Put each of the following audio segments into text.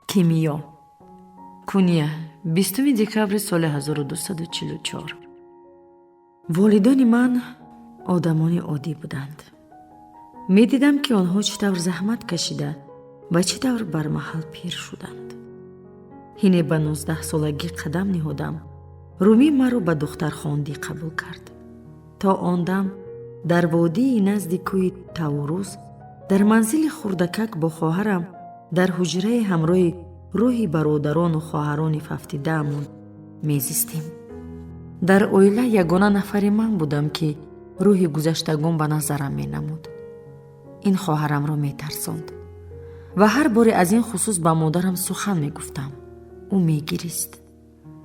کیمیا کونیه 20 دکامبر سال 1244. والدان من آدمان عادی بودند. می دیدم که آنها چطور زحمت کشیده و چطور برمحل پیر شدند. هینه به 19 سالگی قدم نهادم. رومی مرا به دخترخواندی قبول کرد. تا آن دم در وادی نزد کوی تاوروس در منزل خردکک با خواهرم در حجره همراه روحی برادران و خواهران ففتیده‌مان میزیستیم. در اویله یگانه نفر من بودم که روحی گذشتگان به نظرم می نمود. این خواهرم را می ترساند و هر بار از این خصوص به مادرم سخن می گفتم. او می گریست.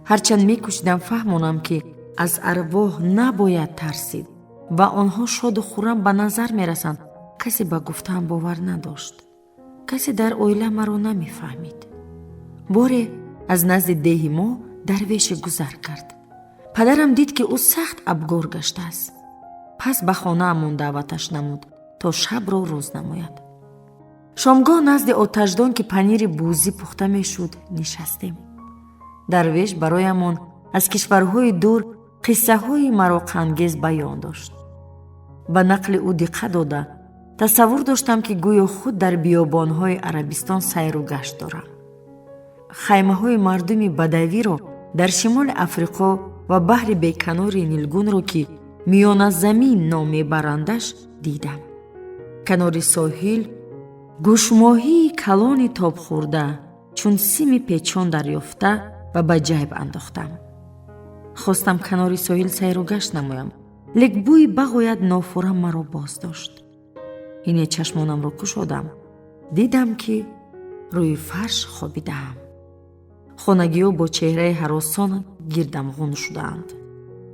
هرچند می کوشیدم فهمانم که از ارواح نباید ترسید و آنها شاد و خرم به نظر می رسند، کسی به گفتم باور نداشت. کسی در اویله مرا نمی فهمید. باری از نزد ده ما درویش گذر کرد. پدرم دید که او سخت ابگار گشته است. پس به خانه امون دعوتش نمود تا شب را روز نماید. شامگاه نزد آتشدان که پنیر بوزی پخته می شد نشستیم. درویش برایمان از کشورهای دور قصه های مراق‌انگیز بیان داشت. به نقل او دقت داده تصور داشتم که گویا خود در بیابانهای عربستان سیر و گشت دارم. خیمه های مردمی بدوی را در شمال افریقا و بحر بیکنار نیلگون را که میان زمین نام برندش دیدم. کنار ساحل گوشماهی کلان تاب خورده چون سیم پیچان دریافته و به جیب انداختم. خواستم کنار ساحل سیر و گشت نمایم، لیک بوی بغایت نافورم مرا باز داشت. اینه چشمانم را گشودم. دیدم که روی فرش خوابیدم. خانگی‌ها با چهره هراسان گردم غون شدند.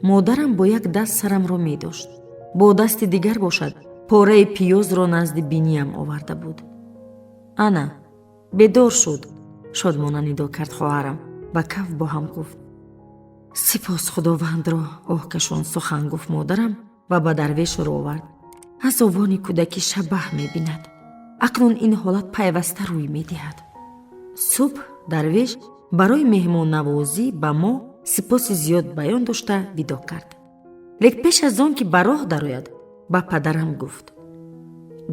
مادرم با یک دست سرم را می داشت. با دست دیگر باشد پاره پیاز را نزد بینیم آورده بود. انا بیدار شد. شادمانه ندا کرد خواهرم. با کف با هم گفت سپاس خداوند را. آهکشان سخن گفت مادرم و به درویش رو آورد. از آوان کودکی شبه می بیند. اکنون این حالت پیوسته روی می دهد. صبح درویش برای مهمان نوازی به ما سپاس زیاد بیان داشته ویدا کرد. لیک پیش از آن که به راه درآید به پدرم گفت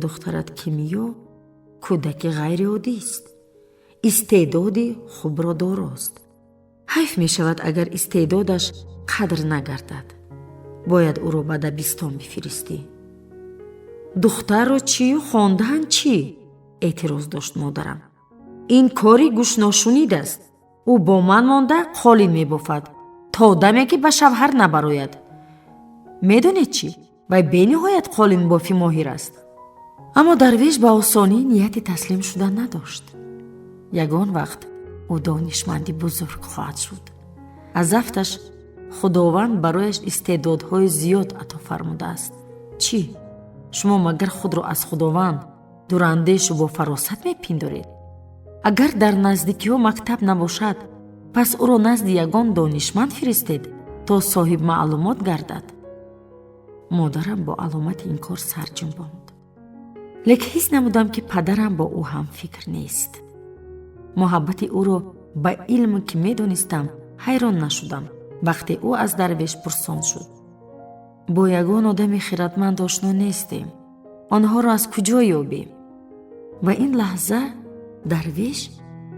دخترت کیمیا کودک غیر عادی است. استعدادی خوب را داراست. حیف می شود اگر استعدادش قدر نگردد. باید او را به دبستان بفرستی. دختر را چی و خواندن چی؟ اعتراض داشت مادرم. این کاری گوش ناشنید است. او با من مانده قالین می بافد تا دمی که به شوهر نبراید. میدونید چی؟ و به نهایت قالین بافی ماهر است. اما درویش به آسانی نیت تسلیم شدن نداشت. یگان وقت او دانشمندی بزرگ خواهد شد. از افتش خداوند برایش استعدادهای زیاد عطا فرموده است. چی؟ شما مگر خود را از خداوند دوراندیش و با فراست میپندارید؟ اگر در نزدیکی ها مکتب نباشد پس او را نزد یگان دانشمند فرستید تا صاحب معلومات گردد. مادرم با علامت این کار سر جنباند. لیک حس نمودم که پدرم با او هم فکر نیست. محبت او را به علم که میدانستم حیران نشدم وقتی او از درویش پرسان شد. با یگان آدم خردمند آشنا نیستیم. آنها را از کجا یابیم؟ و این لحظه درویش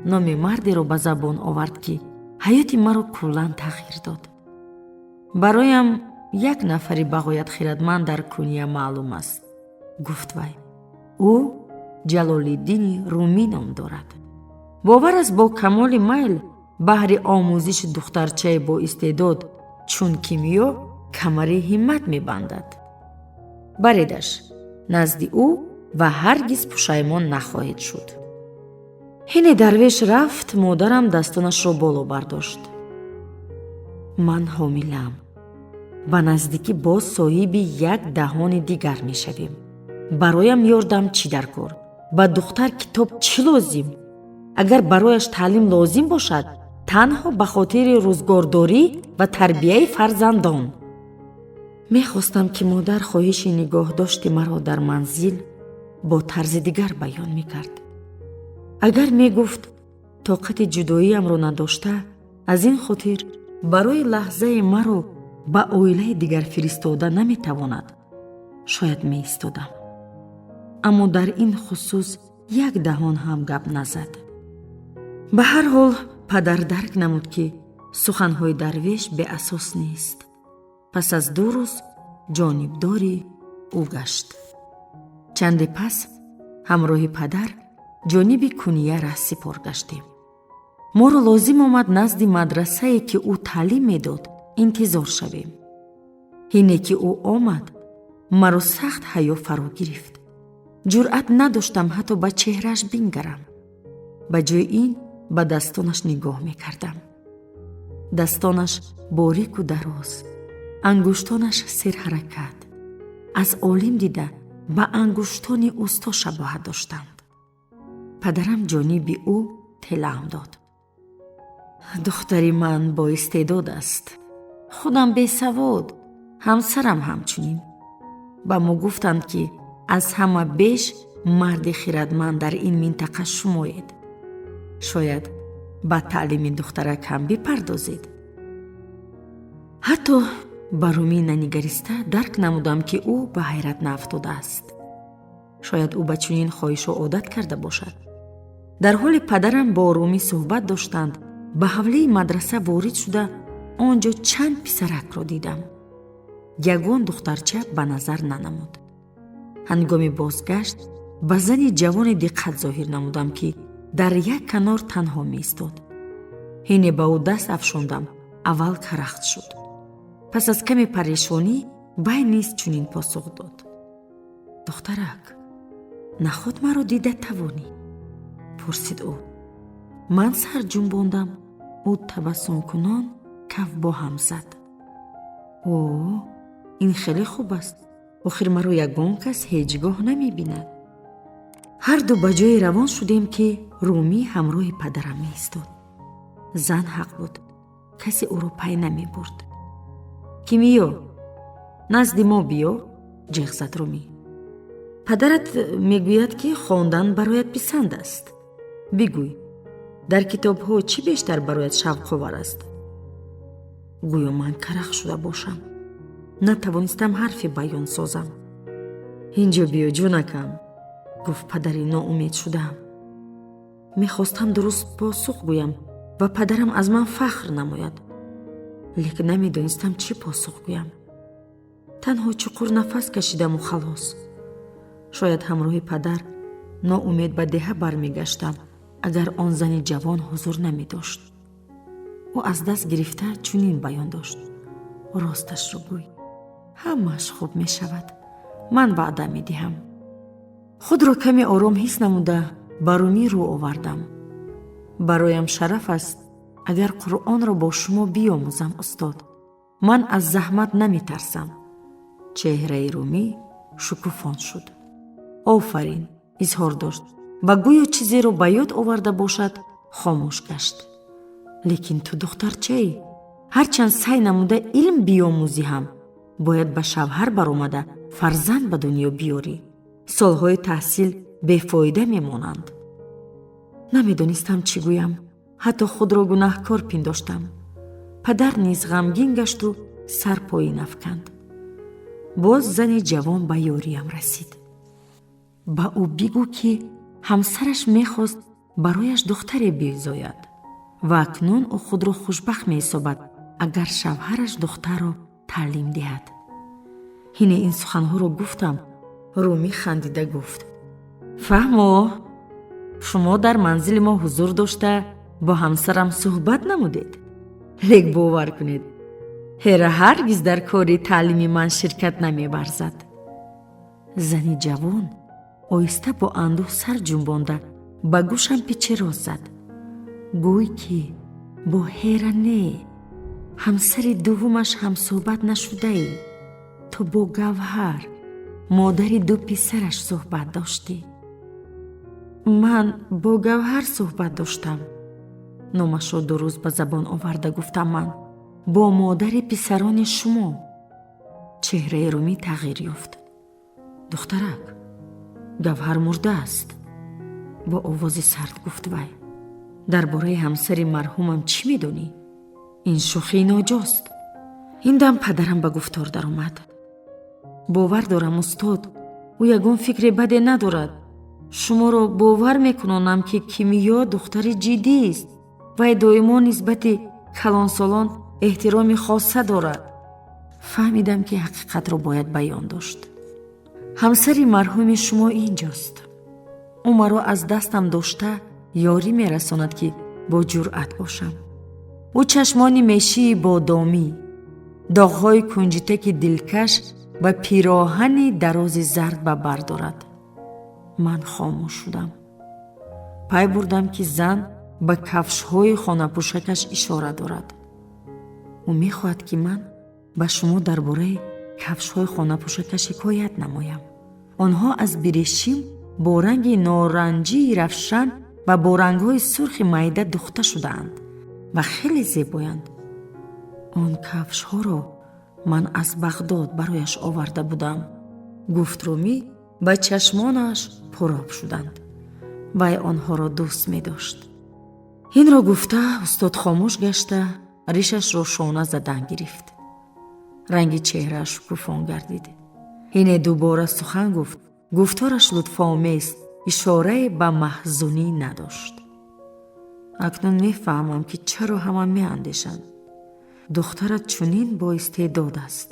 نام مردی را به زبان آورد که حیات مرا کلاً تغییر داد. برایم یک نفری بغایت خردمند در کنیه معلوم است. گفت وی. او جلال‌الدین رومی نام دارد. باور است با کمال میل بهر آموزش دخترچه با استعداد چون کیمیا کمر همت می بندد. بریدش نزد او و هرگز پشیمان نخواهد شد. هین درویش رفت. مادرم دستانش را بالا برداشت. من حاملم. به نزدیکی باز صاحب یک دهان دیگر می شویم. برایم یاردم چی در کار؟ با دختر کتاب چی لازم؟ اگر برایش تعلیم لازم باشد تنها به خاطر روزگارداری و تربیه فرزندان. می خواستم که مادر خواهش نگاه داشت مرا در منزل با طرز دیگر بیان می کرد. اگر می گفت тоқати ҷудоиамро надошта, аз ин хотир барои лаҳзае маро ба оилаи дигар фиристода наметавонад, шояд меистодам. аммо дар ин хусус як даҳон ҳам гап назад. ба ҳар ҳол падар дарк намуд, ки суханҳои дарвеш беасос нест. пас аз 2 рӯз ҷонибдори ӯ гашт. чанде пас ҳамроҳи падар ҷониби куния раҳсипор гаштем. моро лозим омад назди мадрасае, ки ӯ таълим медод, интизор шавем. ҳине ки ӯ омад, маро сахт ҳаё фаро гирифт. ҷуръат надоштам ҳатто ба чеҳрааш бингарам. ба ҷои ин ба дастонаш нигоҳ мекардам. дастонаш борику дароз, ангуштонаш серҳаракат. аз олим дида ба ангуштони усто шабоҳат доштанд. падарам ҷониби ӯ телаам дод. духтари ман боистеъдод аст. худам бесавод, ҳамсарам ҳамчунин. ба мо гуфтанд, ки аз ҳама беш марди хиратманд дар ин минтақа шумоед. шояд ба таълими духтаракам бипардозед. ҳатто ба Румӣ нанигариста дарк намудам, ки ӯ ба ҳайрат наафтодааст. шояд ӯ ба чунин хоҳишҳо одат карда бошад. дар ҳоле падарам бо Румӣ суҳбат доштанд, ба ҳавлии мадраса ворид шуда, он ҷо чанд писаракро дидам. ягон духтарча ба назар нанамуд. ҳангоми бозгашт ба зани ҷавоне диққат зоҳир намудам, ки дар як канор танҳо меистод. ҳине ба ӯ даст афшондам, аввал карахт шуд. пас аз каме парешонӣ вай низ чунин посух дод. духтарак, нахот маро дида тавонӣ? пурсид ӯ. ман сар ҷунбондам. ӯ табассумкунон каф бо ҳам зад. о, ин хеле хуб аст. охир маро ягон кас ҳеҷ гоҳ намебинад. ҳар ду ба ҷое равон шудем, ки Румӣ ҳамроҳи падарам меистод. зан ҳақ буд. касе ӯро пай намебурд. кимиё, назди мо биё, ҷиғ зад Румӣ. падарат мегӯяд, ки хондан барояд писанд аст. бигӯй, дар китобҳо чӣ бештар барояд шавқовар аст? гӯё ман карах шуда бошам. натавонистам ҳарфе баён созам. ин ҷо биё ҷонакам, гуфт падари ноумед шудаам. мехостам дуруст посух гӯям ва падарам аз ман фахр намояд. лекин намедонистам чӣ посух гӯям. танҳо чуқур нафас кашидаму халос. шояд ҳамроҳи падар ноумед ба деҳа бармегаштам, агар он зани ҷавон ҳузур намедошт. ӯ аз даст гирифта чунин баён дошт. росташро гӯй, ҳамааш хуб мешавад. ман ваъда медиҳам. худро каме ором ҳис намуда ба Румӣ рӯ овардам. бароям шараф аст, агар Қуръонро бо шумо биомӯзам, устод. ман аз заҳмат наметарсам. чеҳраи Румӣ шукуфон шуд. офарин, изҳор дошт ва гӯё чизеро ба ёд оварда бошад, хомӯш гашт. лекин ту духтарчаӣ, ҳарчанд сай намуда илм биомӯзӣ ҳам, бояд ба шавҳар баромада фарзанд ба дунё биёрӣ. солҳои таҳсил бефоида мемонанд. намедонистам чӣ гӯям. ҳатто худро гунаҳкор пиндоштам. падар низ ғамгин гашту сар поин афканд. боз зани ҷавон ба ёриям расид. ба ӯ бигӯ, ки ҳамсараш мехост барояш духтаре безояд ва акнун ӯ худро хушбахт меҳисобад, агар шавҳараш духтарро таълим диҳад. ҳине ин суханҳоро гуфтам. Румӣ хандида гуфт: фаҳмо, шумо дар манзили мо ҳузур дошта бо ҳамсарам суҳбат намудед. лек бовар кунед, ҳера ҳаргиз дар кори таълими ман ширкат намеварзад. зани ҷавон оҳиста бо андӯҳ сар ҷунбонда ба гӯшам пичероз зад. гӯй, ки бо ҳера не, ҳамсари дуввумаш ҳамсӯҳбат нашудаӣ. ту бо Гавҳар, модари 2 писараш суҳбат доштӣ. ман бо Гавҳар суҳбат доштам. номашро 2 рӯз ба забон оварда гуфтам ман. бо модари писарони шумо. чеҳраи Румӣ тағйир ёфт. духтарак, Гавҳар мурдааст, бо овози сард гуфт вай. дар бораи ҳамсари марҳумам чӣ медонӣ? Ин шӯхии ноҷост. Ин дам падарам ба гуфтор даромад. бовар дорам устод, ӯ ягон фикри баде надорад. шуморо бовар мекунонам ки Кимиё духтари ҷиддист. вай доимо нисбати калонсолон эҳтироми хоса дорад. фаҳмидам ки ҳақиқатро бояд баён дошт. ҳамсари марҳуми шумо инҷост. ӯ маро аз дастам дошта ёрӣ мерасонад ки бо ҷуръат бошам. ӯ чашмони мешии бодомӣ, доғҳои кунҷитаки дилкаш ва пироҳани дарози зард ба бар дорад. ман хомӯш шудам. пай бурдам ки зан ба кафшҳои хонапӯшакаш ишора дорад. ӯ мехоҳад ки ман ба шумо дар бораи кафшҳои хонапӯшакаш ҳикоят намоям. онҳо аз биришим бо ранги норанҷии равшан ва бо рангҳои сурхи майда духта шудаанд ва хеле зебоянд. он кафшҳоро ман аз Бағдод барояш оварда будам. гуфт Румӣ. ба чашмонаш пуроб шуданд. вай онҳоро дӯст медошт. инро гуфта устод хомӯш гашта ришашро шона задан гирифт. ранги чеҳрааш шукуфон гардид. ине дубора сухан гуфт. гуфтораш лутфомез, ишорае ба маҳзунӣ надошт. акнун мефаҳмам ки чаро ҳама меандешанд. духтарат чунин боистеъдод аст,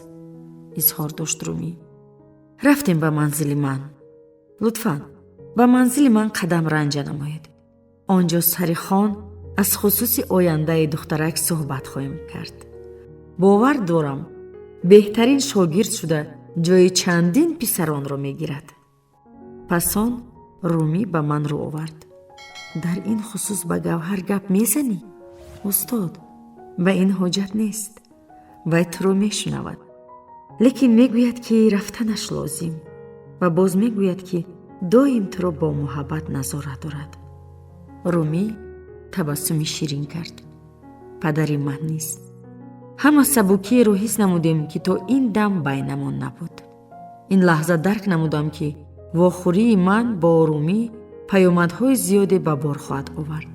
изҳор дошт Румӣ. рафтем ба манзили ман. лутфан ба манзили ман қадам ранҷа намоед. онҷо сари хон аз хусуси ояндаи духтарак суҳбат хоҳем кард. бовар дорам беҳтарин шогирд шуда ҷои чандин писаронро мегирад. пас он Румӣ ба ман рӯ овард. дар ин хусус ба Гавҳар гап мезанӣ? устод, ба ин ҳоҷат нест. вай туро мешунавад. лекин мегӯяд ки рафтанаш лозим ва боз мегӯяд ки доим туро бо муҳаббат назорат дорад. Румӣ табассуми ширин кард. падари ман нест. ҳама сабукиеро ҳис намудем ки то ин дам байнамон набуд. ин лаҳза дарк намудам ки вохӯрии ман бо Румӣ паёмадҳои зиёде ба бор хоҳад овард.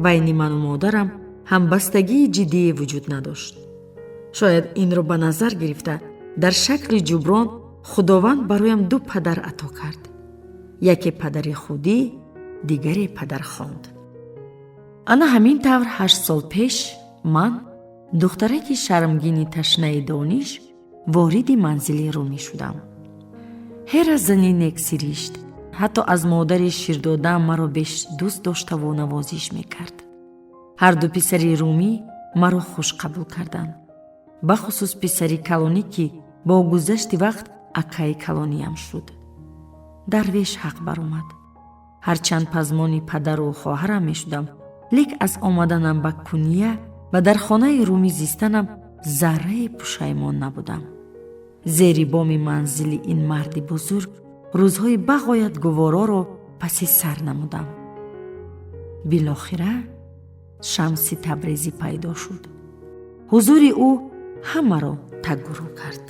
байни ману модарам ҳамбастагии ҷиддие вуҷуд надошт. шояд инро ба назар гирифта дар шакли ҷуброн худованд бароям ду падар ато кард. яке падари худӣ, дигаре падархонд. ана ҳамин тавр 8 сол пеш ман, духтараки шармгини ташнаи дониш, вориди манзили Румӣ шудам. ҳера зани нексиришт, ҳатто аз модари ширдодаам маро беш дӯст доштаву навозиш мекард. ҳарду писари Румӣ маро хуш қабул карданд. бахусус писари калонӣ ки бо гузашти вақт акаи калониям шуд. дарвеш ҳақ баромад. ҳарчанд пазмони падару хоҳарам мешудам, лек аз омаданам ба куния ва дар хонаи Румӣ зистанам заррае пушаймон набудам. зери боми манзили ин марди бузург рӯзҳои бағоят гувороро паси сар намудам. билохира Шамси Табрезӣ пайдо шуд. ҳузури ӯ ҳамаро тагурӯ кард.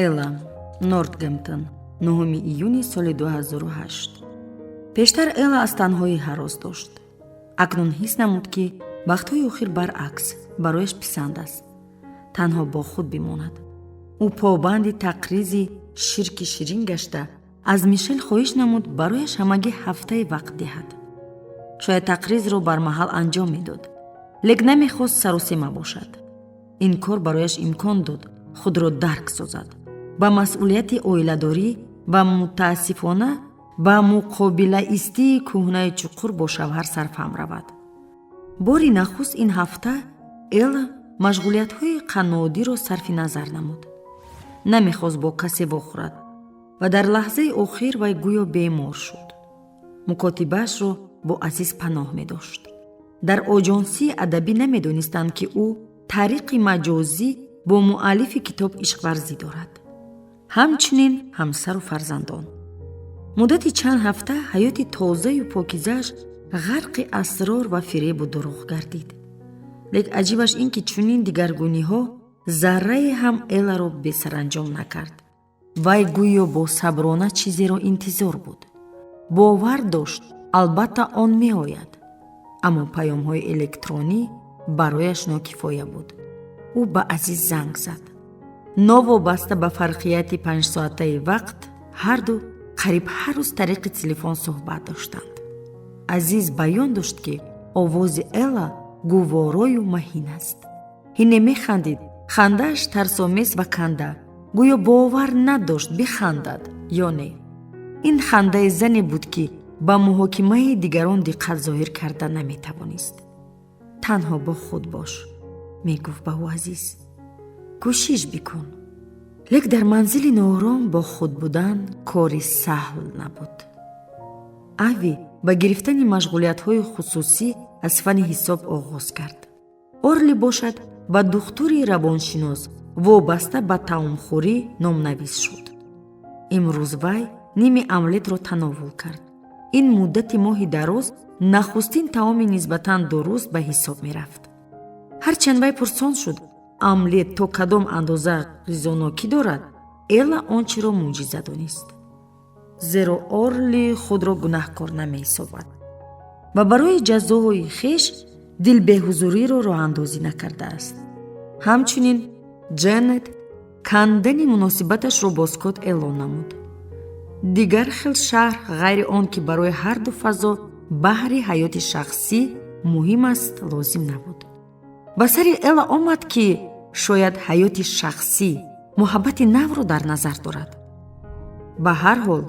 Элла, Нортгемптон, 9 июни соли 2008. пештар Элла аз танҳоӣ ҳарос дошт. акнун ҳис намуд ки вақтҳои охир баръакс барояш писанд аст. танҳо бо худ бимонад. ӯ побанди тақризи ширки ширин гашта аз Мишел хоҳиш намуд барояш ҳамагӣ ҳафтае вақт диҳад. шояд тақризро бармаҳал анҷом медод, лек намехост саросема бошад. ин кор барояш имкон дод худро дарк созад, ба масъулияти оиладорӣ ва мутаассифона ба муқобилаистии кӯҳнаи чуқур бо шавҳар сарфаҳм равад. бори нахуст ин ҳафта Элла машғулиятҳои қаннодиро сарфи назар намуд. намехост бо касе вохӯрад ва дар лаҳзаи охир вай гӯё бемор шуд. мукотибаашро бо Азиз паноҳ медошт. дар оҷонсии адабӣ намедонистанд ки ӯ тариқи маҷозӣ бо муаллифи китоб ишқварзӣ дорад. ҳамчунин ҳамсару фарзандон. муддати чанд ҳафта ҳаёти тозаю покизааш ғарқи асрор ва фиребу дурӯғ гардид. лек аҷибаш ин ки чунин дигаргуниҳо заррае ҳам Элларо бесаранҷом накард. вай гӯё бо саброна чизеро интизор буд. бовар дошт албатта он меояд, аммо паёмҳои электронӣ барояш нокифоя буд. ӯ ба Азиз занг зад. Новобаста ба фарқияти 5 соатаи вақт ҳарду қариб ҳар рӯз тариқи телефон суҳбат доштанд. Азиз баён дошт ки овози Элла гуворою маҳин аст. ҳине механдид, хандааш тарсомез ва канда, гӯё бовар надошт бихандад ё не. ин хандаи зане буд ки ба муҳокимаи дигарон диққат зоҳир карда наметавонист. танҳо бо худ бош, мегуфт ба ӯ Азиз. кӯшиш бикун. лек дар манзили ноором бо худ будан кори саҳл набуд. ави ба гирифтани машғулиятҳои хусусӣ аз фани ҳисоб оғоз кард. Орли бошад ба духтури равоншинос вобаста ба таомхӯрӣ номнавис шуд. имрӯз вай ними омлетро тановул кард. ин муддати моҳи дароз нахустин таоми нисбатан дуруст ба ҳисоб мерафт. ҳарчанд вай пурсон шуд омлет то кадом андоза ғизонокӣ дорад, Элла ончиро мӯъҷиза донист. зеро Орли худро гунаҳкор намеҳисобад ва барои ҷазои хеш дилбеҳузуриро роҳандозӣ накардааст. ҳамчунин Ҷенет кандани муносибаташро бо Скотт эълон намуд. дигар хел шаҳр ғайри он ки барои ҳарду фазо баҳри ҳаёти шахсӣ муҳим аст лозим набуд. ба сари Элла омад ки шояд ҳаёти шахсӣ муҳаббати навро дар назар дорад. ба ҳар ҳол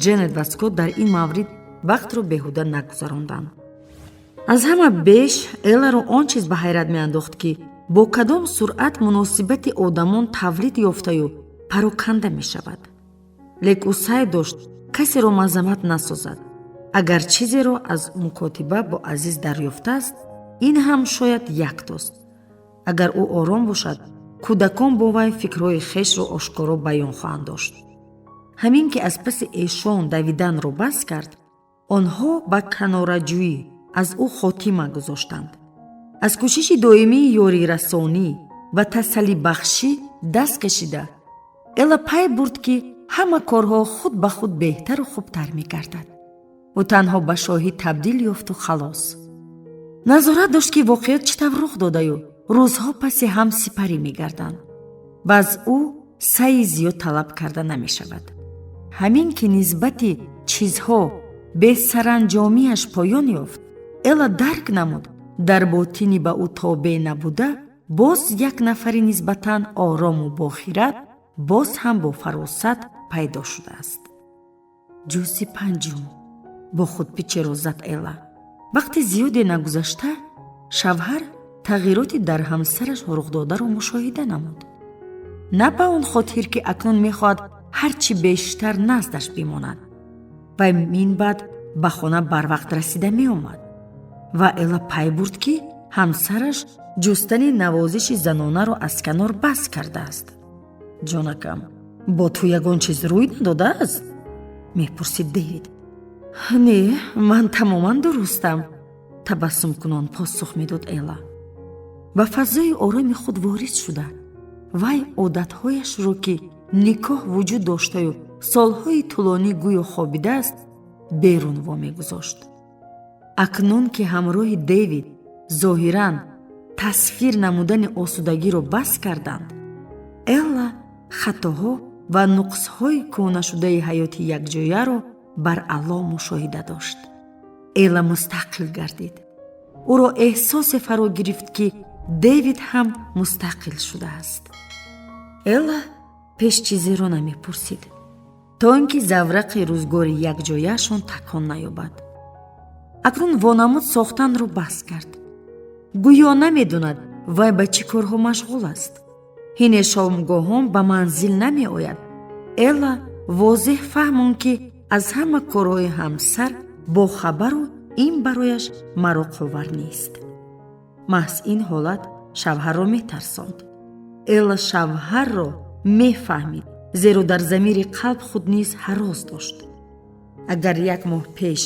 Ҷенет ва Скотт дар ин маврид вақтро беҳуда нагузаронданд. аз ҳама беш Элларо он чиз ба ҳайрат меандохт ки бо кадом суръат муносибати одамон тавлид ёфтаю пароканда мешавад. лек ӯ сай дошт касеро мазаммат насозад. агар чизеро аз мукотиба бо Азиз дарёфтааст, ин ҳам шояд яктост. агар ӯ ором бошад, кӯдакон бо вай фикрҳои хешро ошкоро баён хоҳанд дошт. ҳамин ки аз паси эшон давиданро бас кард, онҳо ба канораҷӯӣ аз ӯ хотима гузоштанд. аз кӯшиши доимии ёрирасонӣ ва тасаллибахшӣ даст кашида, Элла пай бурд ки ҳама корҳо худ ба худ беҳтару хубтар мегардад. ӯ танҳо ба шоҳид табдил ёфту халос. назорат дошт ки воқеот чӣ тавр рух додаю рӯзҳо паси ҳам сипарӣ мегарданд ва аз ӯ сайи зиёд талаб карда намешавад. ҳамин ки нисбати чизҳо бесаранҷомиаш поён ёфт, Элла дарк намуд дар ботини ба ӯ тобеъ набуда боз як нафари нисбатан орому бохират боз ҳам бо фаросат пайдо шудааст. ҷузъи 5 бо худ пичеро зад Элла. вақти зиёде нагузашта шавҳар тағйироти дар ҳамсараш рухдодаро мушоҳида намуд. на ба он хотир ки акнун мехоҳад ҳарчи бештар наздаш бимонад. вай минбаъд ба хона барвақт расида меомад ва Элла пай бурд ки ҳамсараш ҷустани навозиши занонаро аз канор бас кардааст. ҷонакам, бо ту ягон чиз рӯй надодааст? мепурсид Дэвид. не, ман тамоман дурустам, табассумкунон посух медод Элла. ба фазои ороми худ ворид шуда, вай одатҳояшро ки никоҳ вуҷуд доштаю солҳои тӯлонӣ гӯё хобидааст, берун вомегузошт. акнун ки ҳамроҳи Дэвид зоҳиран тасфир намудани осудагиро бас карданд, Элла хатоҳо ва нуқсҳои кӯнашудаи ҳаёти якҷояро баръало мушоҳида дошт. Элла мустақил гардид. ӯро эҳсосе фаро гирифт ки Дэвид ҳам мустақил шудааст. Элла пеш чизеро намепурсид, то ин ки заврақи рӯзгори якҷояашон такон наёбад. акнун вонамуд сохтанро бас кард. гӯё намедонад вай ба чӣ корҳо машғул аст. ҳине шомгоҳон ба манзил намеояд. Элла возеҳ фаҳмон ки аз ҳама корҳои ҳамсар бохабару ин барояш мароқовар нест. маҳз ин ҳолат шавҳарро метарсонд. Элла шавҳарро мефаҳмид, зеро дар замири қалб худ низ ҳарос дошт. агар як моҳ пеш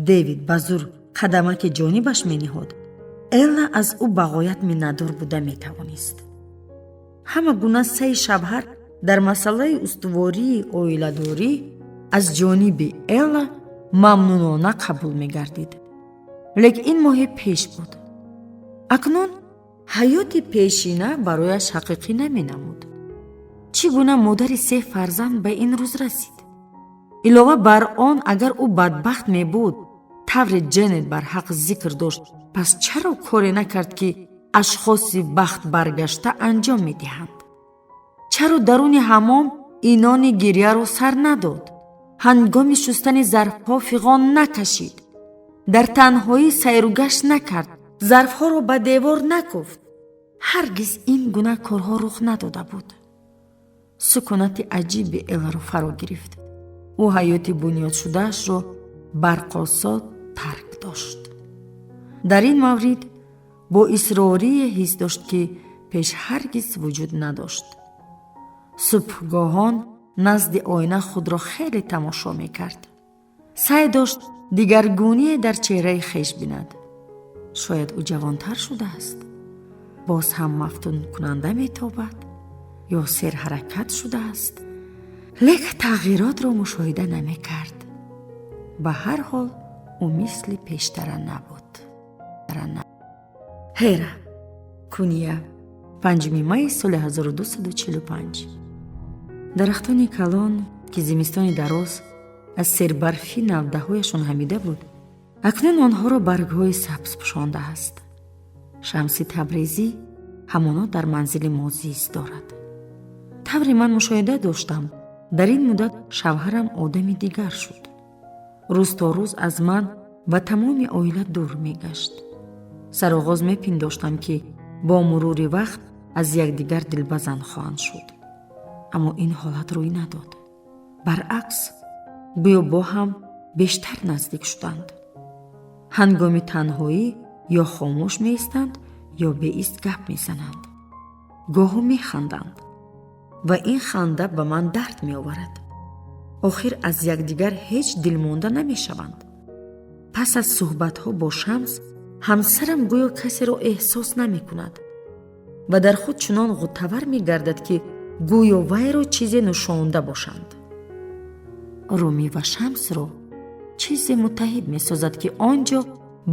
Дэвид ба зур қадамаки ҷонибаш мениҳод, Элла аз ӯ бағоят миннатдор буда метавонист. ҳама гуна саи шавҳар дар масъалаи устувории оиладорӣ аз ҷониби Элла мамнунона қабул мегардид. Лек ин моҳи пеш буд. акнун ҳаёти пешина барояш ҳақиқӣ наменамуд. чӣ гуна модари 3 фарзанд ба ин рӯз расид? илова бар он, агар ӯ бадбахт мебуд, тавре ҷенет барҳақ зикр дошт, пас чаро коре накард ки ашхоси бахт баргашта анҷом медиҳанд? чаро даруни ҳаммом инони гирьяро сар надод? ҳангоми шустани зарфҳо фиғон накашид? дар танҳоӣ сайругашт накард? зарфҳоро ба девор накуфт? ҳаргиз ин гуна корҳо рух надода буд. сукунати аҷиби эларо фаро гирифт. ӯ ҳаёти бунёдшудаашро барқосод тарк дошт. дар ин маврид бо исрорие ҳис дошт ки пеш ҳаргиз вуҷуд надошт. субҳгоҳон назди оина худро хеле тамошо мекард. саъй дошт дигаргуние дар чеҳраи хеш бинад. шояд ӯ ҷавонтар шудааст, боз ҳам мафтункунанда метобад ё серҳаракат шудааст. лек тағйиротро мушоҳида намекард. ба ҳар ҳол ӯ мисли пештара набуд. ҳера, куния, 5 майи соли 1245. дарахтони калон ки зимистони дароз аз сербарфи навдаҳояшон ҳамида буд, акнун онҳоро баргҳои сабз пӯшондааст. шамси табрезӣ ҳамоно дар манзили мо зист дорад. тавре ман мушоҳида доштам, дар ин муддат шавҳарам одами дигар шуд. рӯз то рӯз аз ман ва тамоми оила дур мегашт. сароғоз мепиндоштам ки бо мурури вақт аз якдигар дилбазанд хоҳанд шуд. аммо ин ҳолат рӯй надод. баръакс, гӯё бо ҳам бештар наздик шуданд. ҳангоми танҳоӣ ё хомӯш меистанд ё беист гап мезананд. гоҳо механданд ва ин ханда ба ман дард меоварад. охир аз якдигар ҳеҷ дилмонда намешаванд. пас аз суҳбатҳо бо Шамс, ҳамсарам гӯё касеро эҳсос намекунад ва дар худ чунон ғутавар мегардад ки гӯё вайро чизе нушонда бошанд. румӣ ва Шамсро чизе муттаҳид месозад ки он ҷо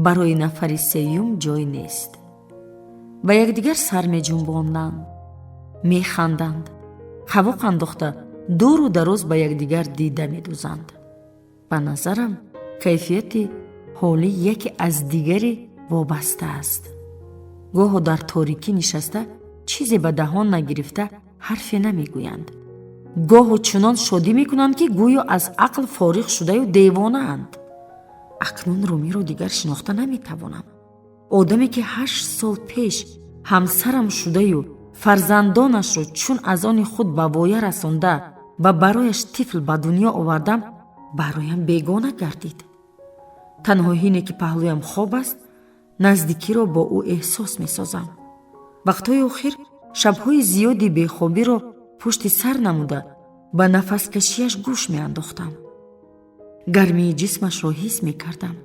барои нафари сеюм ҷой нест. ба якдигар сар меҷунбонанд, механданд, ҳавоқ андохта дуру дароз ба якдигар дида медӯзанд. ба назарам кайфияти ҳолӣ яке аз дигаре вобаста аст. гоҳо дар торикӣ нишаста чизе ба даҳон нагирифта ҳарфе намегӯянд. гоҳо чунон шодӣ мекунанд ки гӯё аз ақл фориғ шудаю девонаанд. акнун румиро дигар шинохта наметавонам. одаме ки 8 сол пеш ҳамсарам шудаю фарзандонашро чун аз они худ ба воя расонда ва барояш тифл ба дунё овардам, бароям бегона гардид. танҳоине ки паҳлӯям хоб аст, наздикиро бо ӯ эҳсос месозам. вақтҳои охир шабҳои зиёди бехобиро пушти сар намуда ба нафаскашияш гӯш меандохтам. гармии ҷисмашро ҳис мекардам.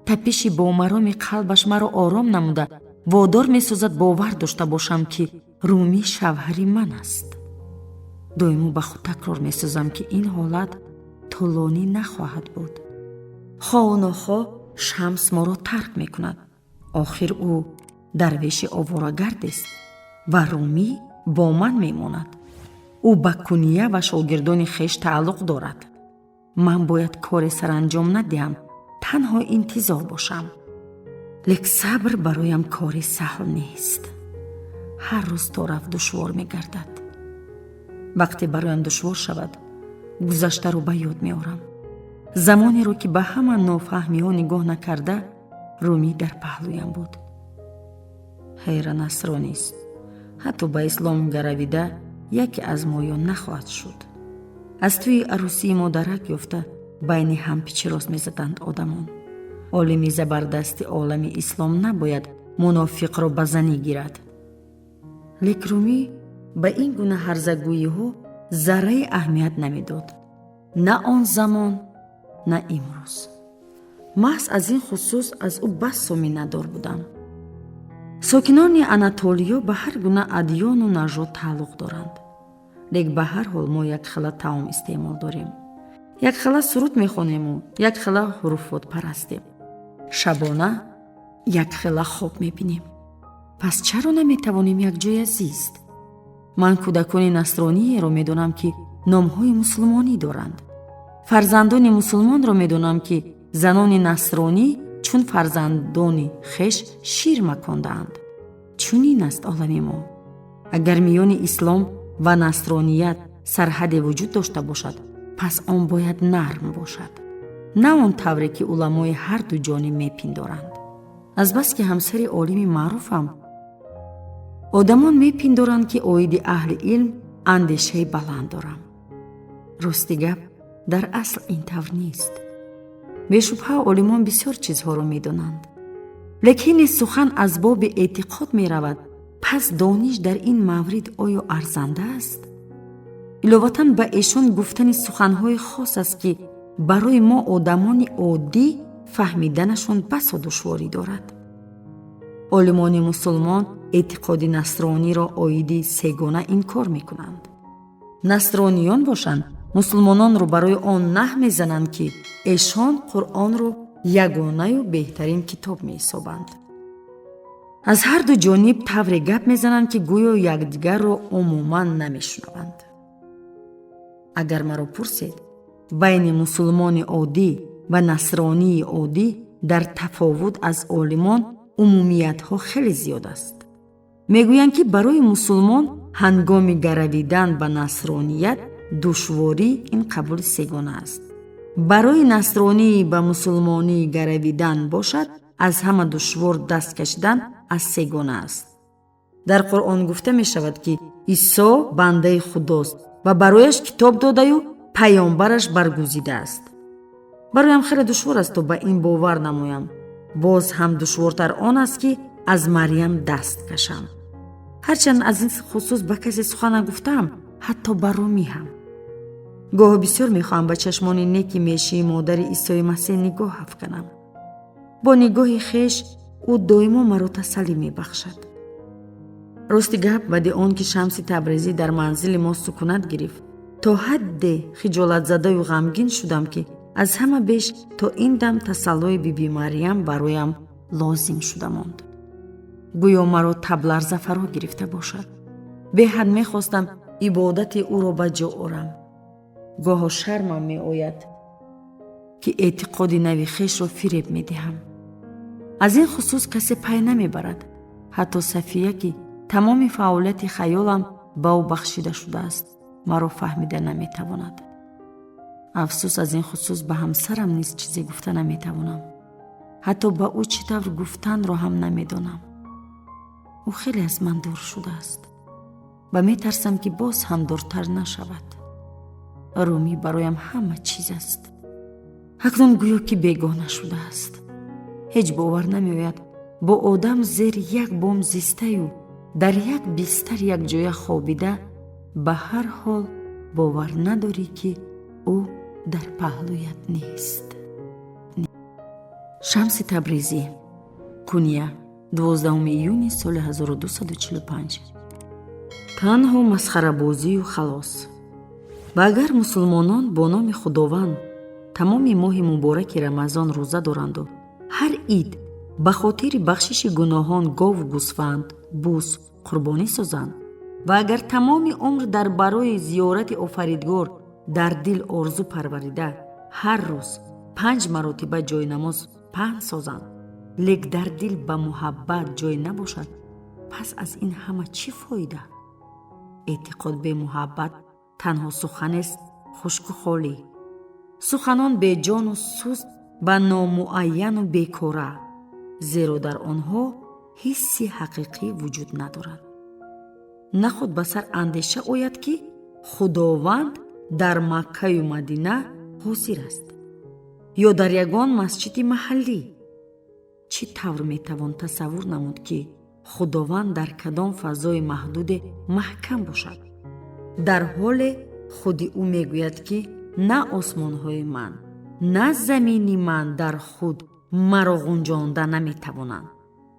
тапиши бомароми қалбаш маро ором намуда водор месозад бовар дошта бошам ки румӣ шавҳари ман аст. доимо ба худ такрор месозам ки ин ҳолат тӯлонӣ нахоҳад буд. хоҳу нохоҳ Шамс моро тарк мекунад. охир ӯ дарвеши оворагардест ва румӣ бо ман мемонад. ӯ ба куния ва шогирдони хеш тааллуқ дорад. ман бояд коре саранҷом надиҳам, танҳо интизор бошам. лек сабр бароям кори саҳл нест. ҳар рӯз то рафт душвор мегардад. вақте бароям душвор шавад, гузаштаро ба ёд меорам. замонеро ки ба ҳама нофаҳмиҳо нигоҳ накарда, румӣ дар паҳлӯям буд. ҳайра насронист. ҳатто ба ислом гаравида яке аз моён нахоҳад шуд. аз тӯи арӯсии мо дарак ёфта байни ҳам пичирос мезаданд одамон. олими забардасти олами ислом набояд мунофиқро ба занӣ гирад. лек румӣ ба ин гуна ҳарзагӯиҳо зарраи аҳамият намедод. на он замон, на имрӯз. маҳз аз ин хусус аз ӯ басо миннатдор будам. сокинони Анатолиё ба ҳар гуна адёну нажод тааллуқ доранд. лек ба ҳар ҳол мо як хела таом истеъмол дорем. як хела суруд мехонему, як хела ҳуруфот парастем. Шабона як хела хоб мебинем. пас чаро наметавонем якҷоя зист? ман кӯдакони насрониеро медонам, ки номҳои мусулмонӣ доранд. фарзандони мусулмонро медонам, ки занони насронӣ чун фарзандони хеш шир макондаанд. чунин аст олами мо. агар миёни ислом ва насроният сарҳаде вуҷуд дошта бошад, пас он бояд нарм бошад, на он тавре ки уламои ҳарду ҷониб мепиндоранд. азбаски ҳамсари олими маъруфам, одамон мепиндоранд, ки оиди аҳли илм андешаи баланд дорам. рости гап дар асл ин тавр нест. бешубҳа олимон бисёр чизҳоро медонанд, лекин сухан аз боби эътиқод меравад. пас дониш дар ин маврид оё арзанда аст? иловатан ба эшон гуфтани суханҳои хос аст, ки барои мо одамони оддӣ фаҳмиданашон басо душворӣ дорад. олимони мусулмон эътиқоди насрониро оиди сегона инкор мекунанд. насрониён бошанд, мусулмононро барои он наҳ мезананд, ки эшон қуръонро ягонаю беҳтарин китоб меҳисобанд. аз ҳарду ҷониб тавре гап мезананд, ки гӯё якдигарро умуман намешунаванд. агар маро пурсед, байни мусулмони оддӣ ва насронии оддӣ дар тафовут аз олимон умумиятҳо хеле зиёд аст. мегӯянд, ки барои мусулмон ҳангоми гаравидан ба насроният душворӣ ин қабули сегона аст. барои насронӣ ба мусулмонӣ гаравидан бошад, аз ҳама душвор даст кашидан аз сегона аст. дар қуръон гуфта мешавад, ки исо бандаи худост ва барояш китоб додаю паёмбараш баргузидааст. бароям хеле душвор аст то ба ин бовар намоям. боз ҳам душвортар он аст, ки аз марьям даст кашам. ҳарчанд аз ин хусус ба касе сухан нагуфтаам, ҳатто ба румӣ ҳам. гоҳо бисёр мехоҳам ба чашмони неки мешии модари исои масеҳ нигоҳ афканам. бо нигоҳи хеш ӯ доимо маро тасаллӣ мебахшад. рости гап баъди он ки Шамси Табризӣ дар манзили мо сукунат гирифт, то ҳадде хиҷолатзадаю ғамгин шудам, ки аз ҳама беш то ин дам тасаллои биби Марьям бароям лозим шуда монд. гӯё маро табларза фаро гирифта бошад. беҳад мехостам ибодати ӯро ба ҷо орам. гоҳо шармам меояд, ки эътиқоди нави хешро фиреб медиҳам. аз ин хусус касе пай намебарад. ҳатто Сафия, ки тамоми фаъолияти хаёлам ба ӯ бахшида шудааст, маро фаҳмида наметавонад. афсӯс, аз ин хусус ба ҳамсарам низ чизе гуфта наметавонам. ҳатто ба ӯ чӣ тавр гуфтанро ҳам намедонам. ӯ хеле аз ман дур шудааст ва метарсам, ки боз ҳам дуртар нашавад. румӣ бароям ҳама чиз аст. акнун гӯё ки бегона шудааст. ҳеҷ бовар намеояд бо одам зери як бом зистаю дар як бистар якҷоя хобида, ба ҳар ҳол бовар надорӣ, ки ӯ дар паҳлӯят нест. Шамси Табризӣ. куния 12 июни соли 1245. танҳо масхарабозию халос. ва агар мусулмонон бо номи худованд тамоми моҳи мубораки рамазон рӯза доранду ҳар ид ба хотири бахшиши гуноҳон гову гӯсфанд, бус қурбонӣ созанд ва агар тамоми умр дар барои зиёрати офаридгор дар дил орзу парварида ҳар рӯз 5 маротиба ҷойнамоз паҳн созанд, лек дар дил ба муҳаббат ҷой набошад, пас аз ин ҳама чӣ фоида? эътиқод бе муҳаббат танҳо суханест хушку холӣ. суханон беҷону суст ва номуайяну бекора, зеро дар онҳо ҳисси ҳақиқӣ вуҷуд надорад. нахуд ба сар андеша ояд, ки худованд дар Маккаю Мадина ҳозир аст ё дар ягон масҷиди маҳаллӣ. чӣ тавр метавон тасаввур намуд, ки худованд дар кадом фазои маҳдуде маҳкам бошад, дар ҳоле худи ӯ мегӯяд, ки на осмонҳои ман, на замини ман дар худ маро ғунҷонда наметавонанд,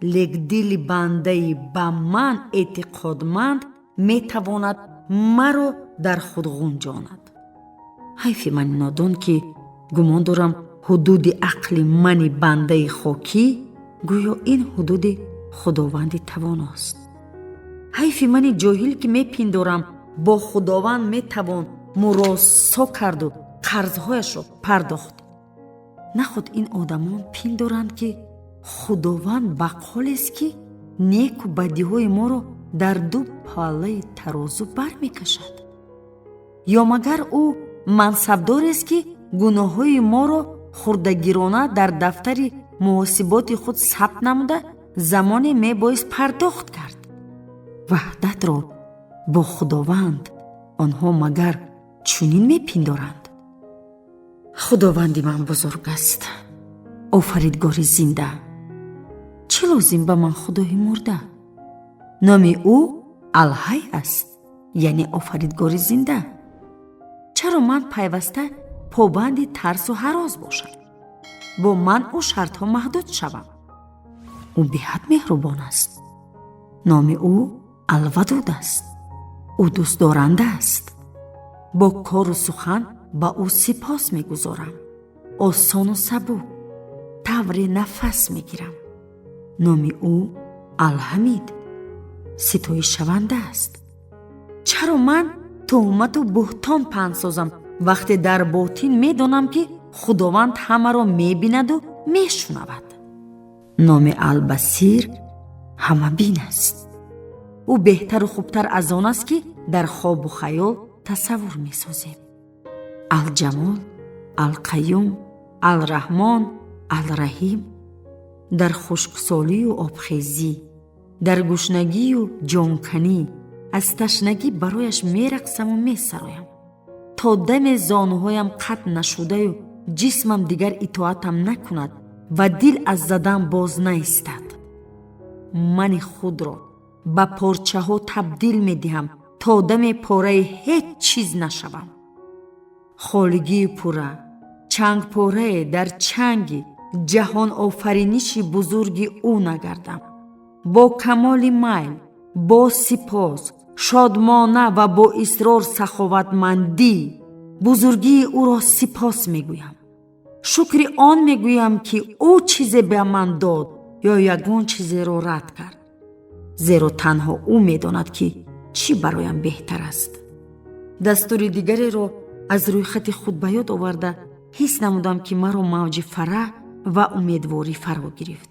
лек дили бандаи ба ман эътиқодманд метавонад маро дар худ ғунҷонад. ҳайфи мани нодон ки гумон дорам ҳудуди ақли мани бандаи хокӣ гӯё ин ҳудуди худованди тавоност. ҳайфи мани ҷоҳил ки мепиндорам бо худованд метавон муросо карду қарзҳояшро пардохт. нахуд ин одамон пиндоранд ки худованд бақолест ки неку бадиҳои моро дар ду паллаи тарозу бармекашад. ё магар ӯ мансабдорест ки гуноҳҳои моро хурдагирона дар дафтари муҳосиботи худ сабт намуда замоне мебоист пардохт кард. ваҳдатро бо худованд онҳо магар чунин мепиндоранд? худованди ман бузург аст, офаридгори зинда. чӣ лозим ба ман худои мурда? номи ӯ алҳай аст, яъне офаридгори зинда. чаро ман пайваста побанди тарсу ҳарос бошам? бо ман ӯ шартҳо маҳдуд шавам. ӯ беҳад меҳрубон аст. номи ӯ алвадуд аст. ӯ дӯстдоранда аст. бо кору сухан ба ӯ сипос мегузорам. осону сабук тавре нафас мегирам. номи ӯ алҳамид, ситоишшаванда аст. чаро ман тӯҳмату буҳтон паҳн созам, вақте дар ботин медонам ки худованд ҳамаро мебинаду мешунавад. номи албасир ҳамабин аст. ӯ беҳтару хубтар аз он аст ки дар хобу хаёл тасаввур месозем. алҷамол, алқайюм, алраҳмон, алраҳим. дар хушксолию обхезӣ, дар гушнагию ҷонканӣ аз ташнагӣ барояш мерақсаму месароям. то даме зонуҳоям қатъ нашудаю ҷисмам дигар итоатам накунад ва дил аз задан боз наистад. мани худро ба порчаҳо табдил медиҳам, то даме пораи ҳеҷ чиз нашавам. холигии пурра, чангпорае дар чанги ҷаҳонофариниши бузурги ӯ нагардам. бо камоли майл, бо сипос, шодмона ва бо исрор саховатмандӣ бузургии ӯро сипос мегӯям. шукри он мегӯям ки ӯ чизе ба ман дод ё ягон чизеро рад кард. зеро танҳо ӯ медонад ки чӣ бароям беҳтар аст. дастури дигареро аз рӯйхати худ ба ёд оварда ҳис намудам ки маро мавҷи фараҳ ва умедворӣ фаро гирифт.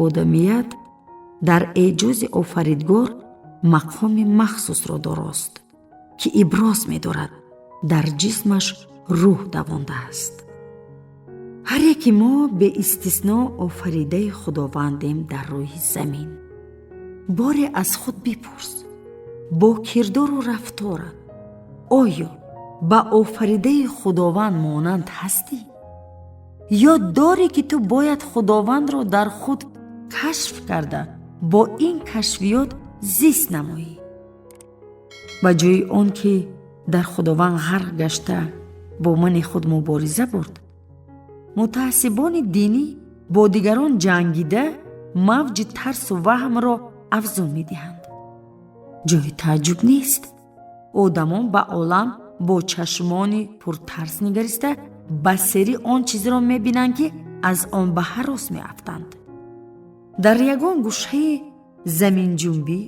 одамият дар эъҷози офаридгор мақоми махсусро дорост ки иброз медорад дар ҷисмаш рӯҳ давондааст. ҳар яки мо бе истисно офаридаи худовандем дар рӯи замин. боре аз худ бипурс, бо кирдору рафторат оё ба офаридаи худованд монанд ҳастӣ? ё дорӣ ки ту бояд худовандро дар худ кашф карда бо ин кашфиёт зист намоӣ? ба ҷои он ки дар худованд ғарқ гашта бо мани худ мубориза бурд, мутаассибони динӣ бо дигарон ҷангида мавҷи тарсу ваҳмро афзун медиҳанд. ҷои тааҷҷуб нест. одамон ба олам бо чашмони пуртарс нигариста ба серӣ он чизро мебинанд ки аз он ба ҳарос меафтанд. дар ягон гӯшаи заминҷунбӣ,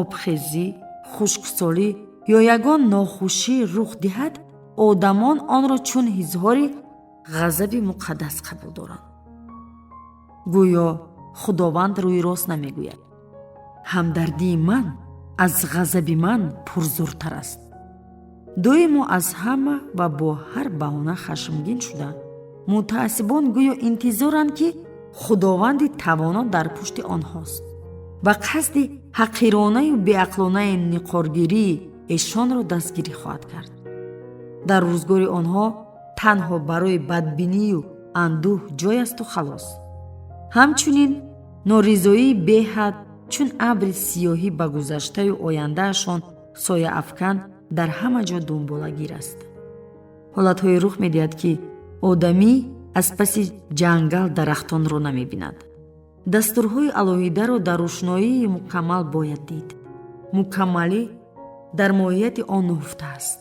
обхезӣ, хушксолӣ ё ягон нохушӣ рух диҳад, одамон онро чун изҳори ғазаби муқаддас қабул доранд. гӯё худованд рӯи рост намегӯяд. ҳамдардии ман аз ғазаби ман пурзуртар аст. доимо аз ҳама ва бо ҳар баҳона хашмгин шуда, мутаассибон гӯё интизоранд ки худованди тавоно дар пушти онҳост ва қасди ҳақиронаю беақлонаи ниқоргирии эшонро дастгирӣ хоҳад кард. дар рӯзгори онҳо танҳо барои бадбинию андӯҳ ҷой асту халос. ҳамчунин норизоии беҳад чун абри сиёҳӣ ба гузаштаю ояндаашон сояафкан дар ҳама ҷо дунболагир аст. ҳолатҳое рух медиҳад ки одамӣ аз паси ҷангал дарахтонро намебинад. дастурҳои алоҳидаро дар рӯшноии мукаммал бояд дид. мукаммалӣ дар моҳияти он нуҳуфта аст.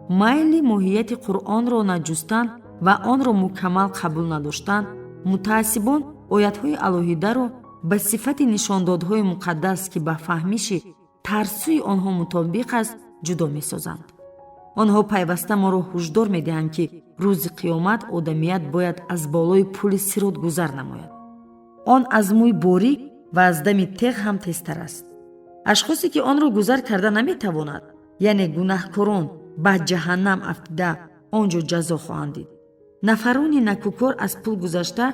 майли моҳияти қуръонро наҷустан ва онро мукаммал қабул надоштан, мутаассибон оятҳои алоҳидаро ба сифати нишондодҳои муқаддас, ки ба фаҳмиши тарсуи онҳо мутобиқ аст, ҷудо месозанд. онҳо пайваста моро ҳушдор медиҳанд, ки рӯзи қиёмат одамият бояд аз болои пули сирот гузар намояд. он аз мӯй борик ва аз дами теғ ҳам тезтар аст. ашхосе ки онро гузар карда наметавонад, яъне гунаҳкорон, ба ҷаҳаннам афтида он ҷо ҷазо хоҳанд дид. нафарони накӯкор аз пул гузашта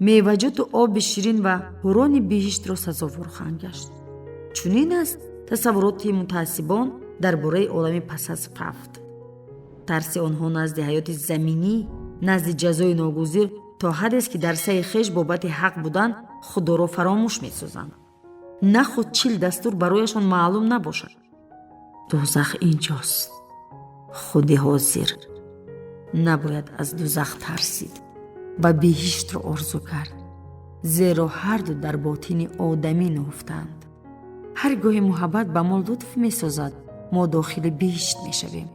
меваҷоту оби ширин ва ҳурони биҳиштро сазовор хоҳанд гашт. чунин аст тасаввуроти мутаассибон дар бораи олами пас аз фавт. тарси онҳо назди ҳаёти заминӣ, назди ҷазои ногузир то ҳаддест, ки дар сайи хеш бобати ҳақ будан худоро фаромӯш месозанд. нахуд чил дастур барояшон маълум набошад. дузах инҷост. худи ҳозир набояд аз дузах тарсид, ба биҳиштро орзу кард, зеро ҳарду дар ботини одамӣ нуфтанд. ҳар гоҳе муҳаббат ба мо лутф месозад, мо дохили биҳишт мешавем.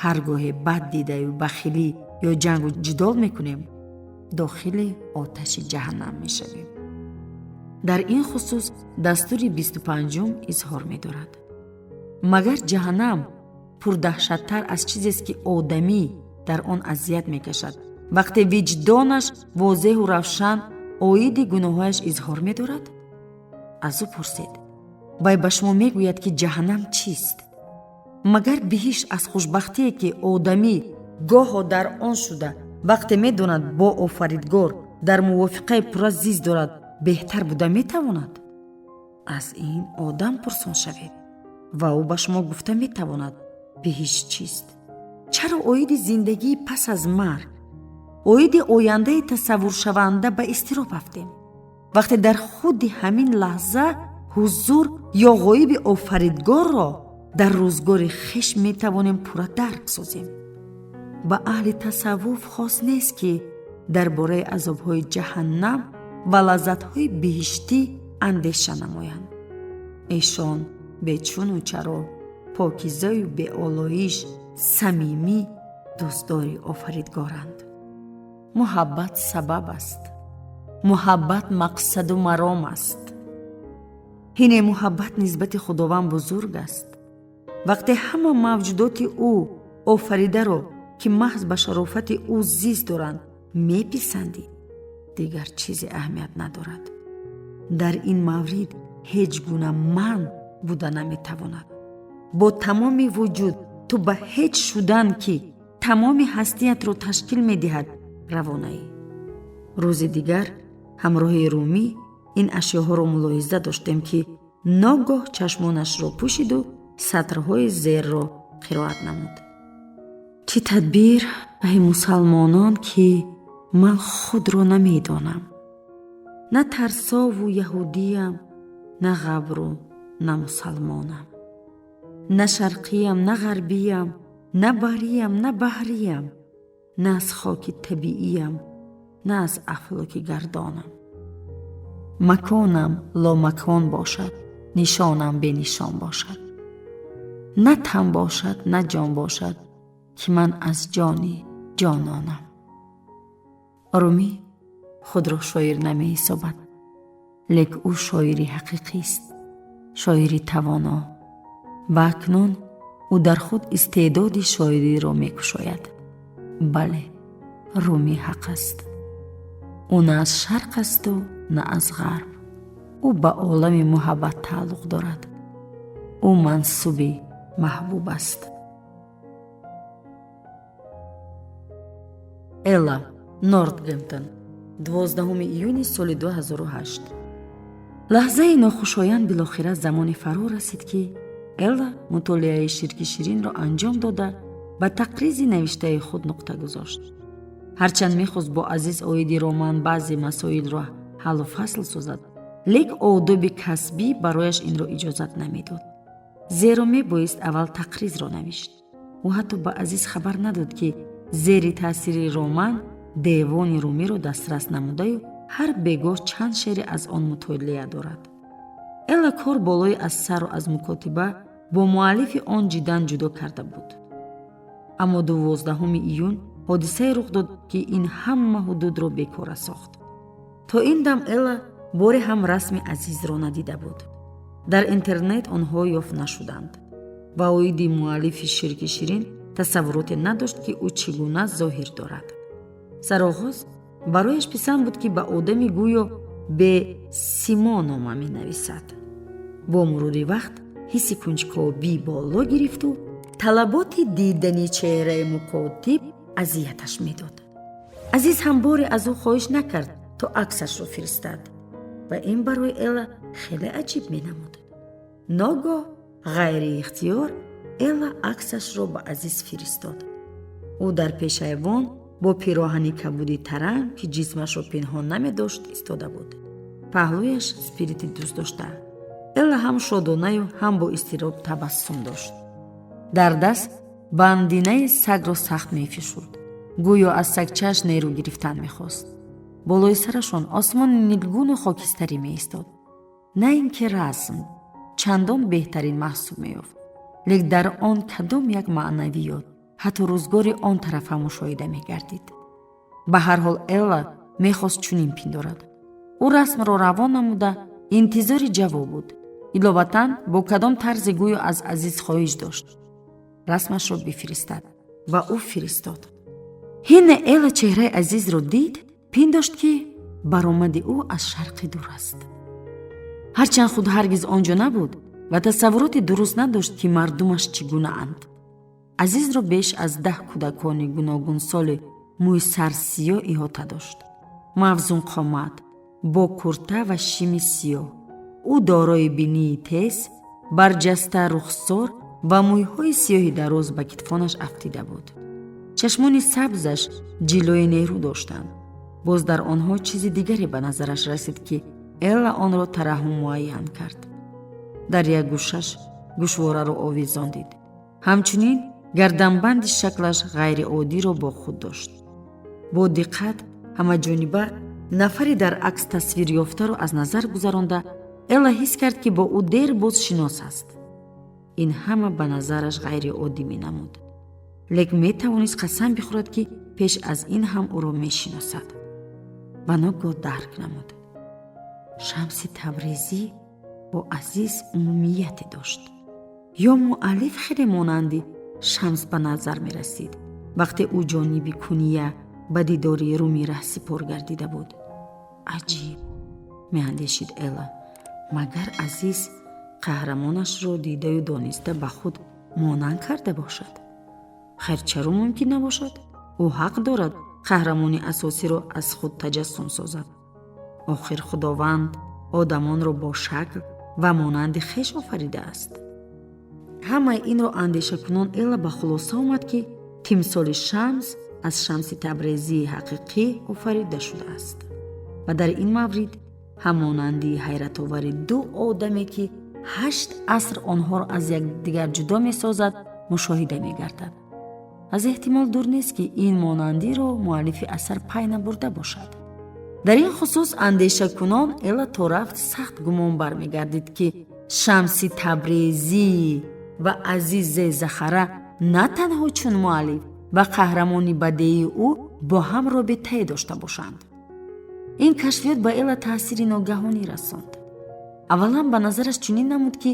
ҳар гоҳе бад дидаю бахилӣ ё ҷангу ҷидол мекунем, дохили оташи ҷаҳаннам мешавем. дар ин хусус дастури 25 изҳор медорад: магар ҷаҳаннам пурдаҳшаттар аз чизест, ки одамӣ дар он азият мекашад, вақте виҷдонаш возеҳу равшан оиди гуноҳҳояш изҳор медорад? аз ӯ пурсед: вай ба шумо мегӯяд, ки ҷаҳаннам чист? магар биҳишт аз хушбахтие, ки одамӣ гоҳо дар он шуда, вақте медонад бо офаридгор дар мувофиқаи пурра зист дорад, беҳтар буда метавонад? аз ин одам пурсон шавед ва ӯ ба шумо гуфта метавонад биҳишт чист. чаро оиди зиндагии пас аз марг, оиди ояндаи тасаввуршаванда ба изтироб афтем, вақте дар худи ҳамин лаҳза ҳузур ё ғоиби офаридгорро дар рӯзгори хеш метавонем пурра дарк созем. ба аҳли тасаввуф хос нест, ки дар бораи азобҳои ҷаҳаннам ва лаззатҳои биҳиштӣ андеша намоянд. эшон бечуну чаро, покизаю беолоиш, самимӣ, дӯстдори офаридгоранд. муҳаббат сабаб аст. муҳаббат мақсаду маром аст. ҳине муҳаббат нисбати худованд бузург аст. вақте ҳама мавҷудоти ӯ офаридаро, ки маҳз ба шарофати ӯ зист доранд, меписандӣ, дигар чизе аҳамият надорад. дар ин маврид ҳеҷ гуна манъ буда наметавонад. бо тамоми вуҷуд ту ба ҳеҷ шудан, ки тамоми ҳастиятро ташкил медиҳад, равонаӣ. рӯзи дигар ҳамроҳи Румӣ ин ашёҳоро мулоҳиза доштем, ки ногоҳ чашмонашро пӯшиду сатрҳои зерро қироат намуд. чӣ тадбир аи мусалмонон, ки ман худро намедонам. на тарсову яҳудиям, на ғабру, на мусалмонам. на шарқиям, на ғарбиям, на бариям, на баҳриям. на аз хоки табииям, на аз афлоки гардонам. маконам ломакон бошад, нишонам бенишон бошад. на тан бошад, на ҷон бошад, ки ман аз ҷони ҷононам. румӣ худро шоир намеҳисобад, лек ӯ шоири ҳақиқист, шоири тавоно, ва акнун ӯ дар худ истеъдоди шоириро мекушояд. бале, румӣ ҳақ аст. ӯ на аз шарқ асту на аз ғарб. ӯ ба олами муҳаббат тааллуқ дорад. ӯ мансуби маҳбуб аст. Элла, Нортгемптон, 12 июни соли 2008. лаҳзаи нохушоянд билохира замоне фаро расид, ки Элла мутолиаи Ширки ширинро анҷом дода, ба тақризи навиштаи худ нуқта гузошт. ҳарчанд мехост бо Азиз оиди роман баъзе масоилро ҳаллу фасл созад, лек одоби касбӣ барояш инро иҷозат намедод. зеро мебоист аввал тақризро навишт. ӯ ҳатто ба Азиз хабар надод, ки зери таъсири роман девони румиро дастрас намудаю ҳар бегоҳ чанд шеъре аз он мутолиа дорад. Элла кор болои аз сару аз мукотиба бо муаллифи он ҷиддан ҷудо карда буд. аммо 12 июн ҳодисае рух дод, ки ин ҳама ҳудудро бекора сохт. то ин дам Элла боре ҳам расми Азизро надида буд. дар интернет онҳо ёфт нашуданд. ваоиди муаллифи Ширки Ширин тасаввуроте надошт, ки ӯ чӣ гуна зоҳир дорад. сароғоз барояш писанд буд, ки ба одами гӯё бесимо нома менависад. бо мурури вақт ҳисси кунҷковӣ боло гирифту талаботи дидани чеҳраи мукотиб азияташ медод. азиз ҳам боре аз ӯ хоҳиш накард, то аксашро фиристад ва ин барои Элла хеле аҷиб менамуд. ногоҳ ғайриихтиёр Элла аксашро ба Азиз фиристод. ӯ дар пешайвон бо пироҳани кабуди таранг, ки ҷисмашро пинҳон намедошт, истода буд. паҳлӯяш спирити дӯстдошта. Элла ҳам шодонаю ҳам бо изтироб табассум дошт. дар даст бандинаи сагро сахт мефишурд. гӯё аз сагчааш нерӯ гирифтан мехост. болои сарашон осмони нилгуну хокистарӣ меистод. на ин ки расм чандон беҳтарин маҳсуб меёфт, лек дар он кадом як маънавиёт ҳатто рӯзгори он тарафа мушоҳида мегардид. ба ҳар ҳол Элла мехост чунин пиндорад. ӯ расмро равон намуда интизори ҷавоб буд. иловатан бо кадом тарзи гӯё аз Азиз хоҳиш дошт расмашро бифиристад ва ӯ фиристод. ҳин Элла чеҳраи Азизро дид, пиндошт, ки баромади ӯ аз шарқи дур аст. ҳарчанд худ ҳаргиз он ҷо набуд ва тасаввуроти дуруст надошт, ки мардумаш чӣ гунаанд. Азизро беш аз 10 кӯдакони гуногунсоли мӯи сарсиёҳ иҳота дошт. мавзун қомат, бо курта ва шими сиёҳ. ӯ дорои бинии тез, барҷаста рухсор ва мӯйҳои сиёҳи дароз ба китфонаш афтида буд. чашмони сабзаш ҷилои нерӯ доштанд. боз дар онҳо чизи дигаре ба назараш расид, ки Элла онро тараҳҳум муайян кард. дар як гӯшаш гӯшвораро овизон дид. ҳамчунин гарданбанди шаклаш ғайриоддиро бо худ дошт. бо диққат ҳамаҷониба нафари дар акс тасвирёфтаро аз назар гузаронда, Элла ҳис кард, ки бо ӯ дер боз шинос аст. ин ҳама ба назараш ғайриоддӣ менамуд, лек метавонист қасам бихӯрад, ки пеш аз ин ҳам ӯро мешиносад. ва ногоҳ дарк намуд. Шамси Табрезӣ бо Азиз умумияте дошт. ё муаллиф хеле монанди Шамс ба назар мерасид, вақте ӯ ҷониби куния ба дидори Румира сипор гардида буд. аҷиб, меандешид Элла, магар Азиз қаҳрамонашро дидаю дониста ба худ монанд карда бошад? хайр чаро мумкин набошад? ӯ ҳақ дорад қаҳрамони асосиро аз худ таҷассум созад. охир худованд одамонро бо шакл ва монанди хеш офаридааст. ҳамаи инро андешакунон Элла ба хулоса омад, ки тимсоли Шамс аз Шамси Табрезии ҳақиқӣ офарида шудааст ва дар ин маврид ҳамонанди ҳайратовари ду одаме, ки 8 аср онҳоро аз якдигар ҷудо месозад, мушоҳида мегардад. аз эҳтимол дур нест, ки ин монандиро муаллифи асар пай набурда бошад. дар ин хусус андешакунон Элла то рафт сахт гумон бармегардид, ки Шамси Табрезӣ ва Азизе Захара на танҳо чун муаллиф ва қаҳрамони бадеии ӯ бо ҳам робитае дошта бошанд. ин кашфиёт ба Элла таъсири ногаҳонӣ расонд. аввалан ба назараш чунин намуд, ки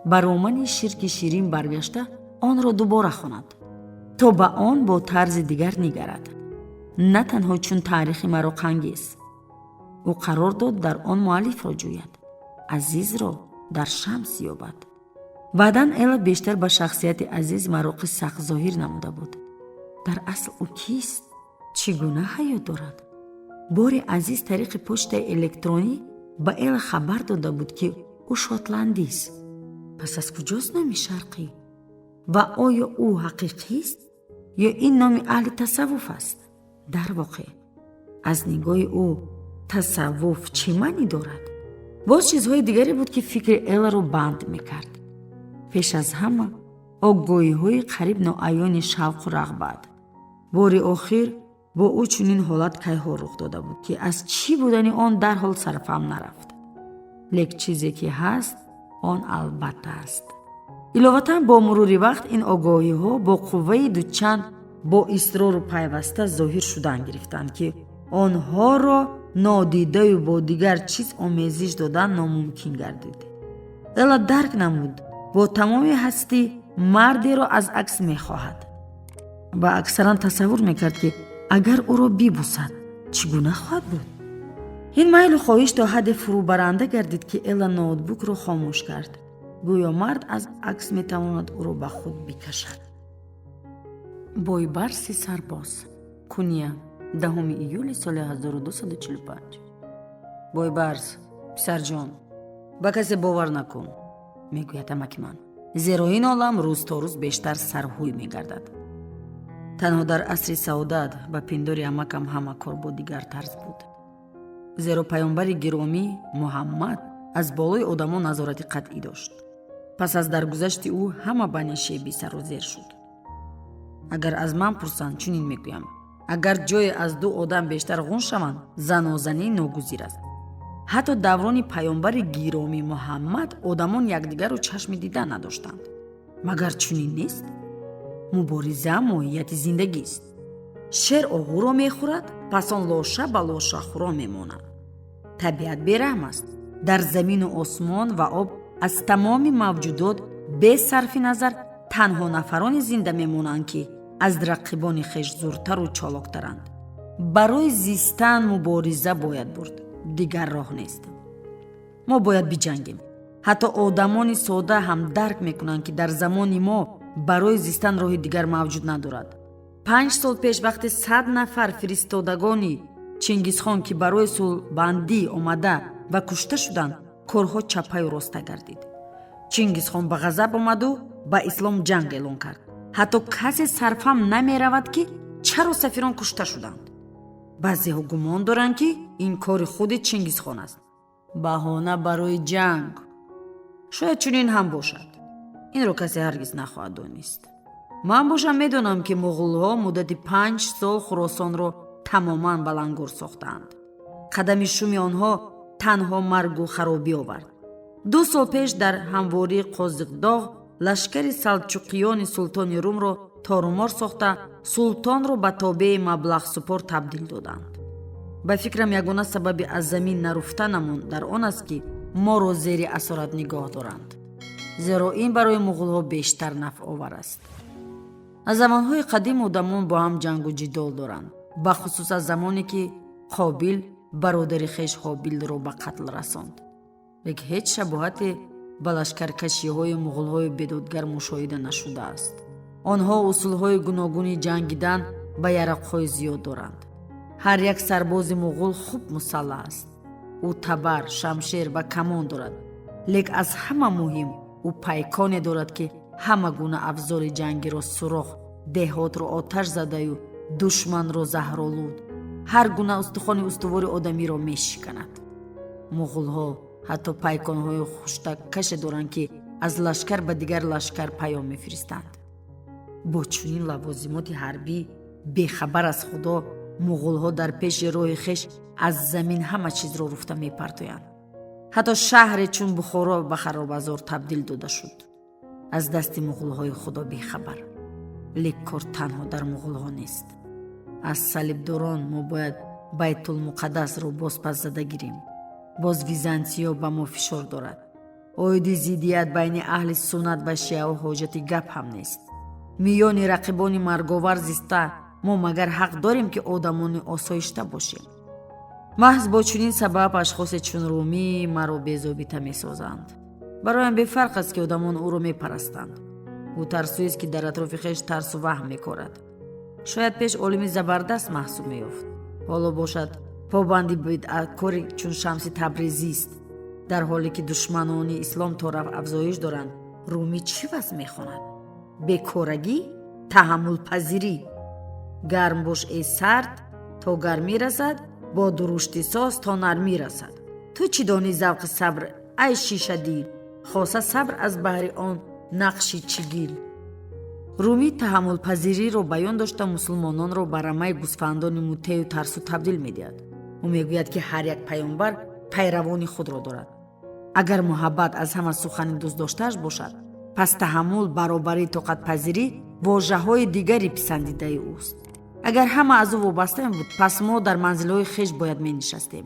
ба романи Ширки Ширин баргашта онро дубора хонад, то ба он бо тарзи дигар нигарад, на танҳо чун таърихи мароқангез. ӯ қарор дод дар он муаллифро ҷӯяд, Азизро дар Шамс ёбад. баъдан Элла бештар ба шахсияти Азиз мароқи сахт зоҳир намуда буд. дар асл ӯ кист? чӣ гуна ҳаёт дорад? бори Азиз тариқи почтаи электронӣ ба Элла хабар дода буд, ки ӯ шотландист. пас аз куҷост номи шарқӣ? ва оё ӯ ҳақиқист ё ин номи аҳли тасаввуф аст? дар воқеъ аз нигоҳи ӯ тасаввуф чӣ маънӣ дорад? боз чизҳои дигаре буд, ки фикри Элларо банд мекард. пеш аз ҳама огоҳиҳои қариб ноаёни шавқу рағбат. бори охир бо ӯ чунин ҳолат кайҳо рух дода буд, ки аз чӣ будани он дарҳол сарфаҳм нарафт. лек чизе ки ҳаст, он албатта аст. иловатан бо мурури вақт ин огоҳиҳо бо қувваи дучанд бо исрору пайваста зоҳир шудан гирифтанд, ки онҳоро нодидаю бо дигар чиз омезиш додан номумкин гардид. Эла дарк намуд бо тамоми ҳастӣ мардеро аз акс мехоҳад ва аксаран тасаввур мекард, ки агар ӯро бибусад чӣ гуна хоҳад буд. ин майлу хоҳиш то ҳадде фурӯбаранда гардид, ки Эла ноутбукро хомӯш кард. гӯё мард аз акс метавонад ӯро ба худ бикашад. бойбарси сарбоз. Куния, 10 июли соли 1245. бойбарс, писарҷон, ба касе бовар накун, мегӯяд амаки ман, зеро ин олам рӯз то рӯз бештар сарҳуй мегардад. танҳо дар асри саодат ба пиндори амакам ҳама кор бо дигар тарз буд. зеро паёмбари гиромӣ муҳаммад аз болои одамон назорати қатъӣ дошт. пас аз даргузашти ӯ ҳама бани шеби сару зер шуд. агар аз ман пурсанд, чунин мегӯям: агар ҷое аз ду одам бештар ғун шаванд, занозанӣ ногузир аст. ҳатто даврони паёмбари гиромӣ муҳаммад одамон якдигарро чашми дидан надоштанд. магар чунин нест? мубориза моҳияти зиндагист. шер оғӯро мехӯрад, пас он лоша ба лошахӯро мемонад. табиат бераҳм аст. дар замину осмон ва об аз тамоми мавҷудот бесарфи назар танҳо нафароне зинда мемонанд, ки аз рақибони хеш зуртару чолоктаранд. барои зистан мубориза бояд бурд, дигар роҳ нест. мо бояд биҷангем. ҳатто одамони сода ҳам дарк мекунанд, ки дар замони мо барои зистан роҳи дигар мавҷуд надорад. 5 сол пеш вақте 100 нафар фиристодагони Чингизхон, ки барои сулҳбандӣ омада ва кушта шуданд, корҳо чапаю роста гардид. Чингизхон ба ғазаб омаду ба ислом ҷанг эълон кард. ҳатто касе сарфам намеравад, ки чаро сафирон кушта шуданд. баъзеҳо гумон доранд, ки ин кори худи Чингизхон аст. баҳона барои ҷанг. шояд чунин ҳам бошад. инро касе ҳаргиз нахоҳад донист. ман бошам медонам, ки муғулҳо муддати 5 сол хуросонро тамоман балангор сохтаанд. қадами шуми онҳо танҳо маргу харобӣ овард. 2 сол пеш дар ҳамвории Қозиқдоғ лашкари салҷуқиёни султони Румро торумор сохта, султонро ба тобеи маблағсупор табдил доданд. ба фикрам ягона сабаби аз замин наруфтанамон дар он аст, ки моро зери асорат нигоҳ доранд. зеро ин барои муғулҳо бештар нафъовар аст. аз замонҳои қадим одамон бо ҳам ҷангу ҷидол доранд, бахусус аз замоне, ки Қобил бародари хеш Ҳобилро ба қатл расонд. век ҳеҷ шабоҳате ба лашкаркашиҳои муғулҳои бедодгар мушоҳида нашудааст. онҳо усулҳои гуногуни ҷангидан ба ярақҳои зиёд доранд. ҳар як сарбози муғул хуб мусаллаҳ аст. ӯ табар, шамшер ва камон дорад. лек аз ҳама муҳим, ӯ пайконе дорад, ки ҳама гуна авзори ҷангиро сурох, деҳотро оташ задаю душманро заҳролуд, ҳар гуна устухони устувори одамиро мешиканад. муғулҳо ҳатто пайконҳои хуштаккаше доранд, ки аз лашкар ба дигар лашкар паём мефиристанд. бо чунин лавозимоти ҳарбӣ бехабар аз худо, муғулҳо дар пеши роҳи хеш аз замин ҳама чизро руфта мепартоянд. ҳатто шаҳре чун Бухоро ба харобазор табдил дода шуд. аз дасти муғулҳои худо бехабар. лек кор танҳо дар муғулҳо нест. аз салибдорон мо бояд Байтулмуқаддасро бозпас зада гирем. боз Византиё ба мо фишор дорад. оиди зиддият байни аҳли суннат ва шиао ҳоҷати гап ҳам нест. миёни рақибони марговар зиста мо магар ҳақ дорем, ки одамони осоишта бошем. маҳз бо чунин сабаб ашхосе чун Румӣ маро безобита месозанд. бароям бефарқ аст, ки одамон ӯро мепарастанд. ӯ тарсуест, ки дар атрофи хеш тарсу ваҳм мекорад. шояд пеш олими забардаст маҳсуб меёфт. ҳоло бошад побанди бидъаткори чун Шамси Табрезист. дар ҳоле ки душманони ислом то рафъ афзоиш доранд, Румӣ чӣ вазъ мехонад? бекорагӣ? таҳаммулпазирӣ? гарм бош эй сард, то гармӣ расад, бо дурушти соз то нармӣ расад. ту чӣ донӣ завқи сабр, ай шишадил? хоса сабр аз баҳри он нақши чигил. Румӣ таҳаммулпазириро баён дошта мусулмононро ба рамаи гӯсфандони мутеъу тарсу табдил медиҳад. ӯ мегӯяд, ки ҳар як паёмбар пайравони худро дорад. агар муҳаббат аз ҳама сухани дӯст доштааш бошад, пас таҳаммул, баробарӣ, тоқатпазирӣ вожаҳои дигари писандидаи ӯст. агар ҳама аз ӯ вобаста мебуд, пас мо дар манзилҳои хеш бояд менишастем.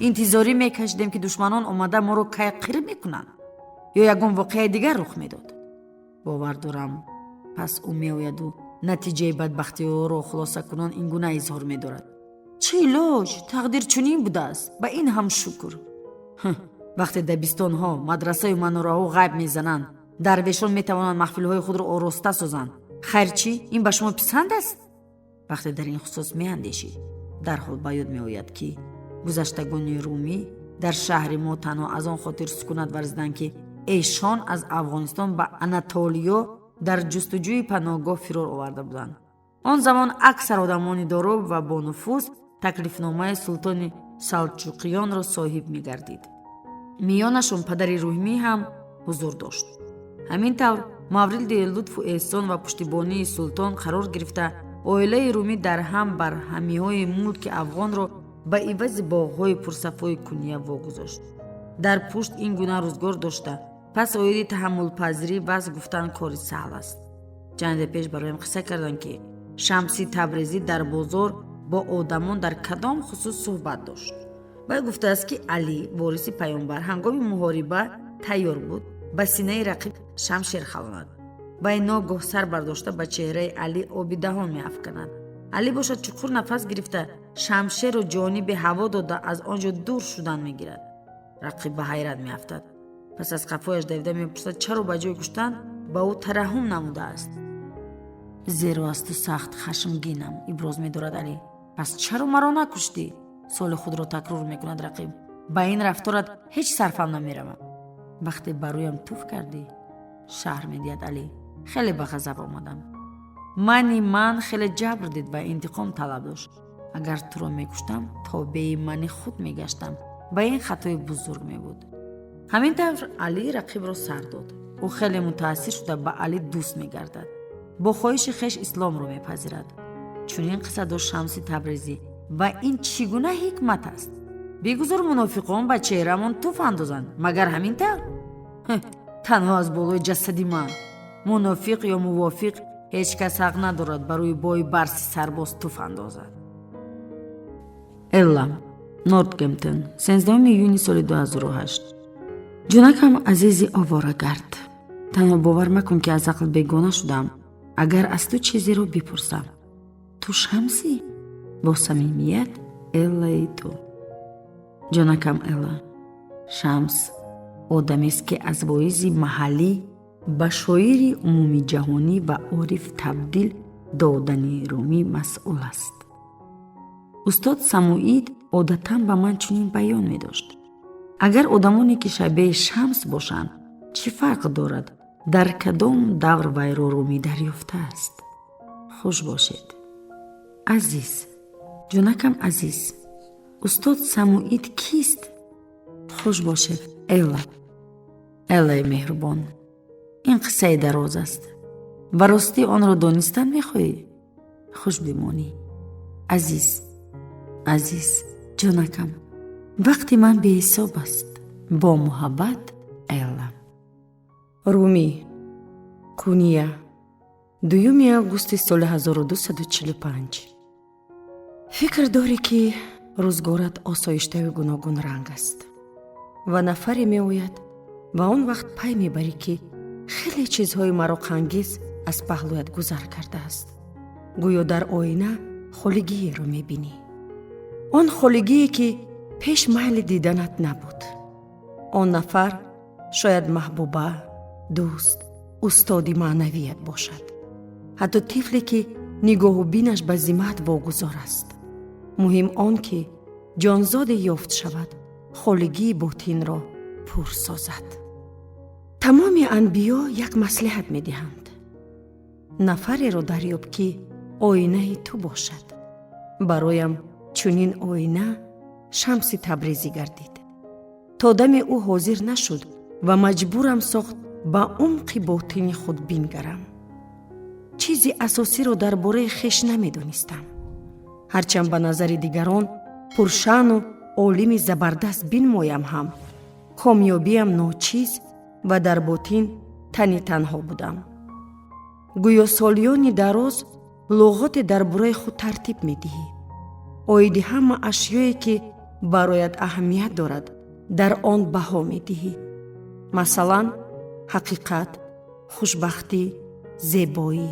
интизорӣ мекашидем ки душманон омада моро кайқир мекунанд ё ягон воқеаи дигар рух медод. бовар дорам пас ӯ меояду натиҷаи бадбахтиҳоро хулосакунон ин гуна изҳор медорад: чӣ илоҷ, тақдир чунин будааст, ба ин ҳам шукр. вақте дабистонҳо, мадрасаю манораҳо ғайб мезананд, дарвешон метавонанд маҳфилҳои худро ороста созанд, хайр чӣ, ин ба шумо писанд аст? вақте дар ин хусус меандешид, дарҳол ба ёд меояд ки гузаштагони румӣ дар шаҳри мо танҳо аз он хотир сукунат варзиданд ки эшон аз афғонистон ба Анатолиё дар ҷустуҷӯи паноҳгоҳ фирор оварда буданд. он замон аксар одамони доро ва бонуфуз таклифномаи султони салҷуқиёнро соҳиб мегардид. миёнашон падари Румӣ ҳам ҳузур дошт. ҳамин тавр мавриди лутфу эҳсон ва пуштибонии султон қарор гирифта, оилаи Румӣ дар ҳам бар ҳамиҳои мулки афғонро ба ивази боғҳои пурсафои куния вогузошт. дар пушт ин гуна рӯзгор дошта, пас оиди таҳаммулпазирӣ баъз гуфтан кори саҳл аст. чанде пеш бароям қисса карданд ки Шамси Табрезӣ дар бозор бо одамон дар кадом хусус суҳбат дошт. баъд гуфтааст ки Алӣ, вориси паёнбар, ҳангоми муҳориба тайёр буд ба синаи рақиб шамшер халонад. вай ногоҳ сар бардошта ба чеҳраи Алӣ обидаҳон меафканад. Алӣ бошад чуқур нафас гирифта шамшерро ҷониби ҳаво дода аз он ҷо дур шудан мегирад. рақиб ба ҳайрат меафтад. пас аз қафояш давида мепурсад чаро ба ҷои куштан ба ӯ тараҳум намудааст. зеро аз ту сахт хашмгинам, иброз медорад Алӣ. пас чаро маро накуштӣ? суоли худро такрор мекунад рақиб. ба ин рафторат ҳеҷ сарфам намеравам. вақте ба рӯям туф кардӣ, шаҳр медиҳад Алӣ. хеле ба ғазаб омадам. ман хеле ҷабр дид ва интиқом талаб дошт. агар туро мекуштам, тобеи мани худ мегаштам. ба ин хатои бузург мебуд. ҳамин тавр Алӣ рақибро сар дод. ӯ хеле мутаассир шуда ба Алӣ дӯст мегардад. бо хоҳиши хеш исломро мепазирад. чунин қисса дошт Шамси Табрезӣ. ва ин чӣ гуна ҳикмат аст? бигузор мунофиқон ба чеҳрамон туф андозанд, магар ҳамин тавр? танҳо аз болои ҷасади ман. мунофиқ ё мувофиқ ҳеҷ кас ҳақ надорад ба рӯи бои барси сарбоз туф андозад. Элла, Нортгемптон, 13 июни соли 2008. ҷонакам азизи оворагард, танҳо бовар макун ки аз ақл бегона шудам. агар аз ту чизеро бипурсам, ту Шамсӣ? бо самимият Эллаи ту. ҷонакам Элла, Шамс одамест ки аз воизи маҳаллӣ ба шоири умуми ҷаҳонӣ ва ориф табдил додани Румӣ масъул аст. устод Самуид одатан ба ман чунин баён медошт: агар одамоне ки шабеҳи Шамс бошанд, чӣ фарқ дорад дар кадом давр вайро Румӣ дарёфтааст? хуш бошед азиз. ҷонакам азиз, устод Самуид кист? хуш бошед Элла. Эллаи меҳрубон, ин қиссаи дароз аст. ва ростӣ онро донистан мехоҳӣ? хуш бимонӣ азиз ҷонакам. вақти ман беҳисоб аст. бо муҳаббат Элла. Румӣ, Куния, 2 августи соли 1245. фикр дорӣ ки рӯзгорат осоиштави гуногун ранг аст ва нафаре меояд ва он вақт пай мебарӣ ки хеле чизҳои мароқангез аз паҳлӯяд гузар кардааст. гӯё дар оина холигиеро мебинӣ. он холигие ки пеш майли диданат набуд. он нафар шояд маҳбуба, дӯст, устоди маънавият бошад. ҳатто тифле ки нигоҳу бинаш ба зиммаат вогузор аст. муҳим он ки ҷонзоде ёфт шавад, холигии ботинро пур созад. тамоми анбиё як маслиҳат медиҳанд: нафареро дарёб ки оинаи ту бошад. бароям чунин оина Шамси Табрезӣ гардид. то даме ӯ ҳозир нашуд ва маҷбурам сохт ба умқи ботини худ бингарам. чизи асосиро дар бораи хеш намедонистам. ҳарчанд ба назари дигарон пуршаъну олими забардаст бинмоям ҳам, комёбиам ночиз ва дар ботин тани танҳо будам. гӯё солиёни дароз луғоте дар бораи худ тартиб медиҳӣ. оиди ҳама ашёе ки бароят аҳамият дорад дар он баҳо медиҳӣ. масалан, ҳақиқат, хушбахтӣ, зебоӣ.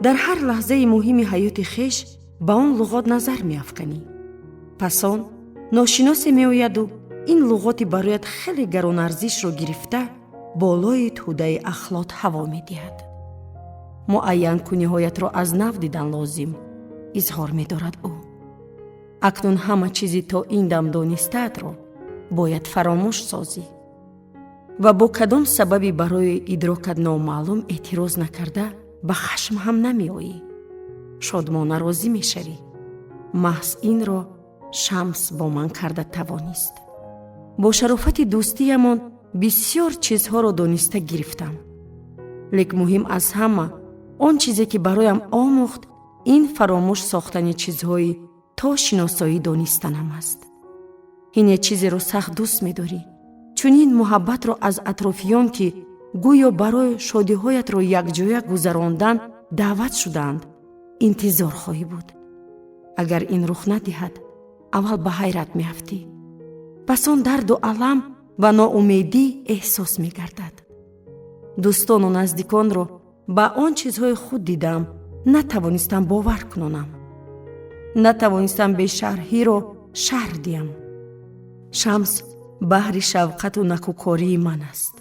дар ҳар лаҳзаи муҳими ҳаёти хеш ба он луғот назар меафканӣ. пас он ношиносе меояду ин луғоти бароят хеле гаронарзишро гирифта болои тӯдаи ахлот ҳаво медиҳад. муайян куниҳоятро аз нав дидан лозим, изҳор медорад ӯ. акнун ҳама чизи то ин дам донистаатро бояд фаромӯш созӣ ва бо кадом сабаби барои идрокат номаълум эътироз накарда ба хашм ҳам намеоӣ. шодмона розӣ мешавӣ. маҳз инро Шамс бо ман карда тавонист. бо шарофати дӯстиямон бисьёр чизҳоро дониста гирифтам. лек муҳим аз ҳама он чизе ки бароям омӯхт, ин фаромӯш сохтани чизҳои то шиносоӣ донистанам аст. ине чизеро сахт дӯст медорӣ. чунин муҳаббатро аз атрофиён ки гӯё барои шодиҳоятро якҷоя гузарондан даъват шудаанд, интизор хоҳӣ буд. агар ин рух надиҳад, аввал ба ҳайрат меафтӣ. пас он дарду алам ва ноумедӣ эҳсос мегардад. дӯстону наздиконро ба он чизҳои худ дидам, натавонистам бовар кунонам. натавонистам бешарҳиро шарҳ диҳам. Шамс баҳри шавқату накӯкории ман аст.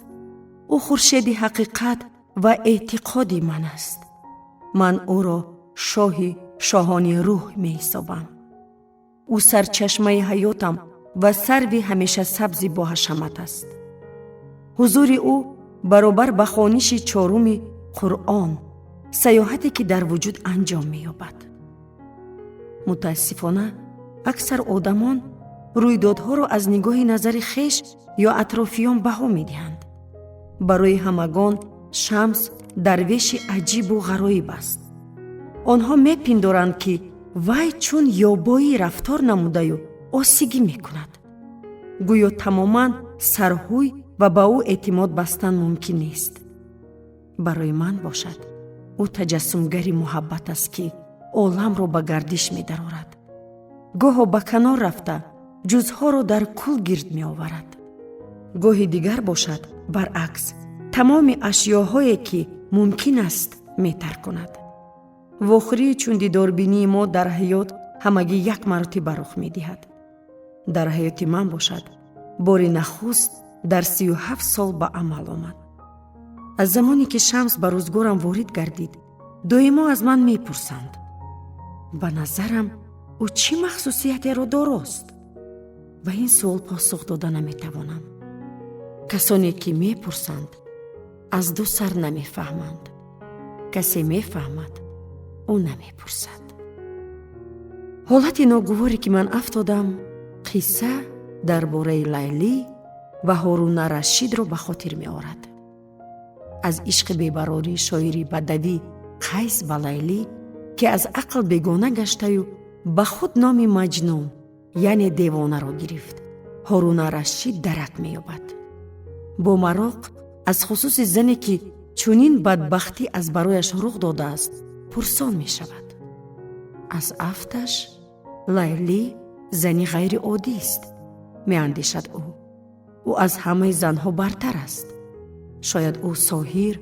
ӯ хуршеди ҳақиқат ва эътиқоди ман аст. ман ӯро шоҳи шоҳони рӯҳ меҳисобам. ӯ сарчашмаи ҳаётам ва сарви ҳамеша сабзи боҳашамат аст. ҳузури ӯ баробар ба хониши чоруми Қуръон, саёҳате ки дар вуҷуд анҷом меёбад. мутаассифона, аксар одамон рӯйдодҳоро аз нигоҳи назари хеш ё атрофиён баҳо медиҳанд. барои ҳамагон Шамс дарвеши аҷибу ғароиб аст. онҳо мепиндоранд ки вай чун ёбоӣ рафтор намудаю осигӣ мекунад. гӯё тамоман сарҳуй ва ба ӯ эътимод бастан мумкин нест. барои ман бошад, ӯ таҷассумгари муҳаббат аст ки оламро ба гардиш медарорад. гоҳо ба канор рафта ҷузъҳоро дар кул гирд меоварад. гоҳи дигар бошад, баръакс, тамоми ашёҳое ки мумкин аст метарконад. вохӯрии чун дидорбинии мо дар ҳаёт ҳамагӣ як маротиба рух медиҳад. дар ҳаёти ман бошад, бори нахуст дар 37 сол ба амал омад. аз замоне ки Шамс ба рӯзгорам ворид гардид, доимо аз ман мепурсанд: ба назарам ӯ чӣ махсусиятеро дорост? ба ин суол посух дода наметавонам. касоне ки мепурсанд, аз ду сар намефаҳманд. касе мефаҳмад, ӯ намепурсад. ҳолати ногуворе ки ман афтодам, қисса дар бораи Лайлӣ ва Ҳоруна Рашидро ба хотир меорад. аз ишқи бебарори шоири бадавӣ Қайс ба Лайлӣ, ки аз ақл бегона гаштаю ба худ номи Маҷнун, яъне девонаро гирифт, Ҳоруна Рашид дарак меёбад. бо мароқ аз хусуси зане ки чунин бадбахтӣ аз барояш рух додааст пурсон мешавад. аз афташ Лайлӣ зани ғайриоддист, меандешад ӯ. ӯ аз ҳамаи занҳо бартар аст. шояд ӯ соҳир,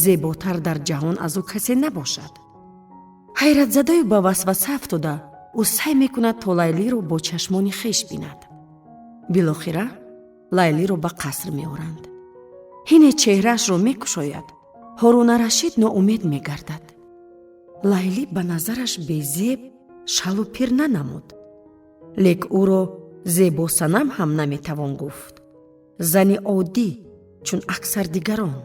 зеботар дар ҷаҳон аз ӯ касе набошад. ҳайратзадаю ба васваса афтода, ӯ сай мекунад то Лайлиро бо чашмони хеш бинад. билохира Лайлиро ба қаср меоранд. ҳине чеҳраашро мекушояд. Ҳоруна Рашид ноумед мегардад. Лайлӣ ба назараш безеб, шалу пир нанамуд. лек ӯро зебосанам ҳам наметавон гуфт. зани оддӣ, чун аксар дигарон.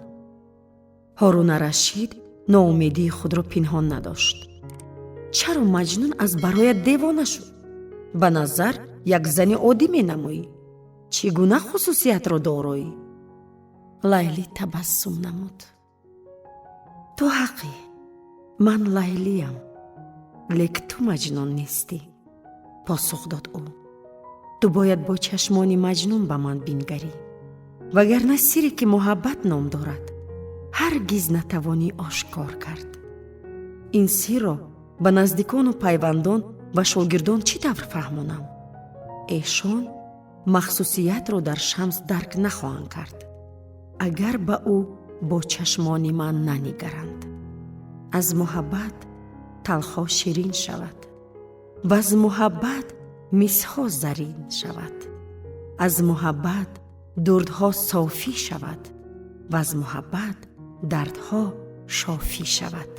Ҳоруна Рашид ноумедии худро пинҳон надошт. чаро Маҷнун аз бароят девона шуд? ба назар як зани оддӣ менамоӣ. чӣ гуна хусусиятро дороӣ? Лайлӣ табассум намуд. ту ҳақӣ, ман Лайлиям, лек ту Маҷнун нестӣ, посух дод ӯ. ту бояд бо чашмони Маҷнун ба ман бингарӣ. вагарна сирре ки муҳаббат ном дорад, ҳаргиз натавонӣ ошкор кард. ин сирро ба наздикону пайвандон ва шогирдон чӣ тавр фаҳмонам? эшон махсусиятро дар Шамс дарк нахоҳанд кард, агар ба ӯ бо чашмони ман нанигаранд. аз муҳаббат талхҳо ширин шавад, ва аз муҳаббат мисҳо зарин шавад. аз муҳаббат дурдҳо софӣ шавад, ва аз муҳаббат дардҳо шофӣ шавад.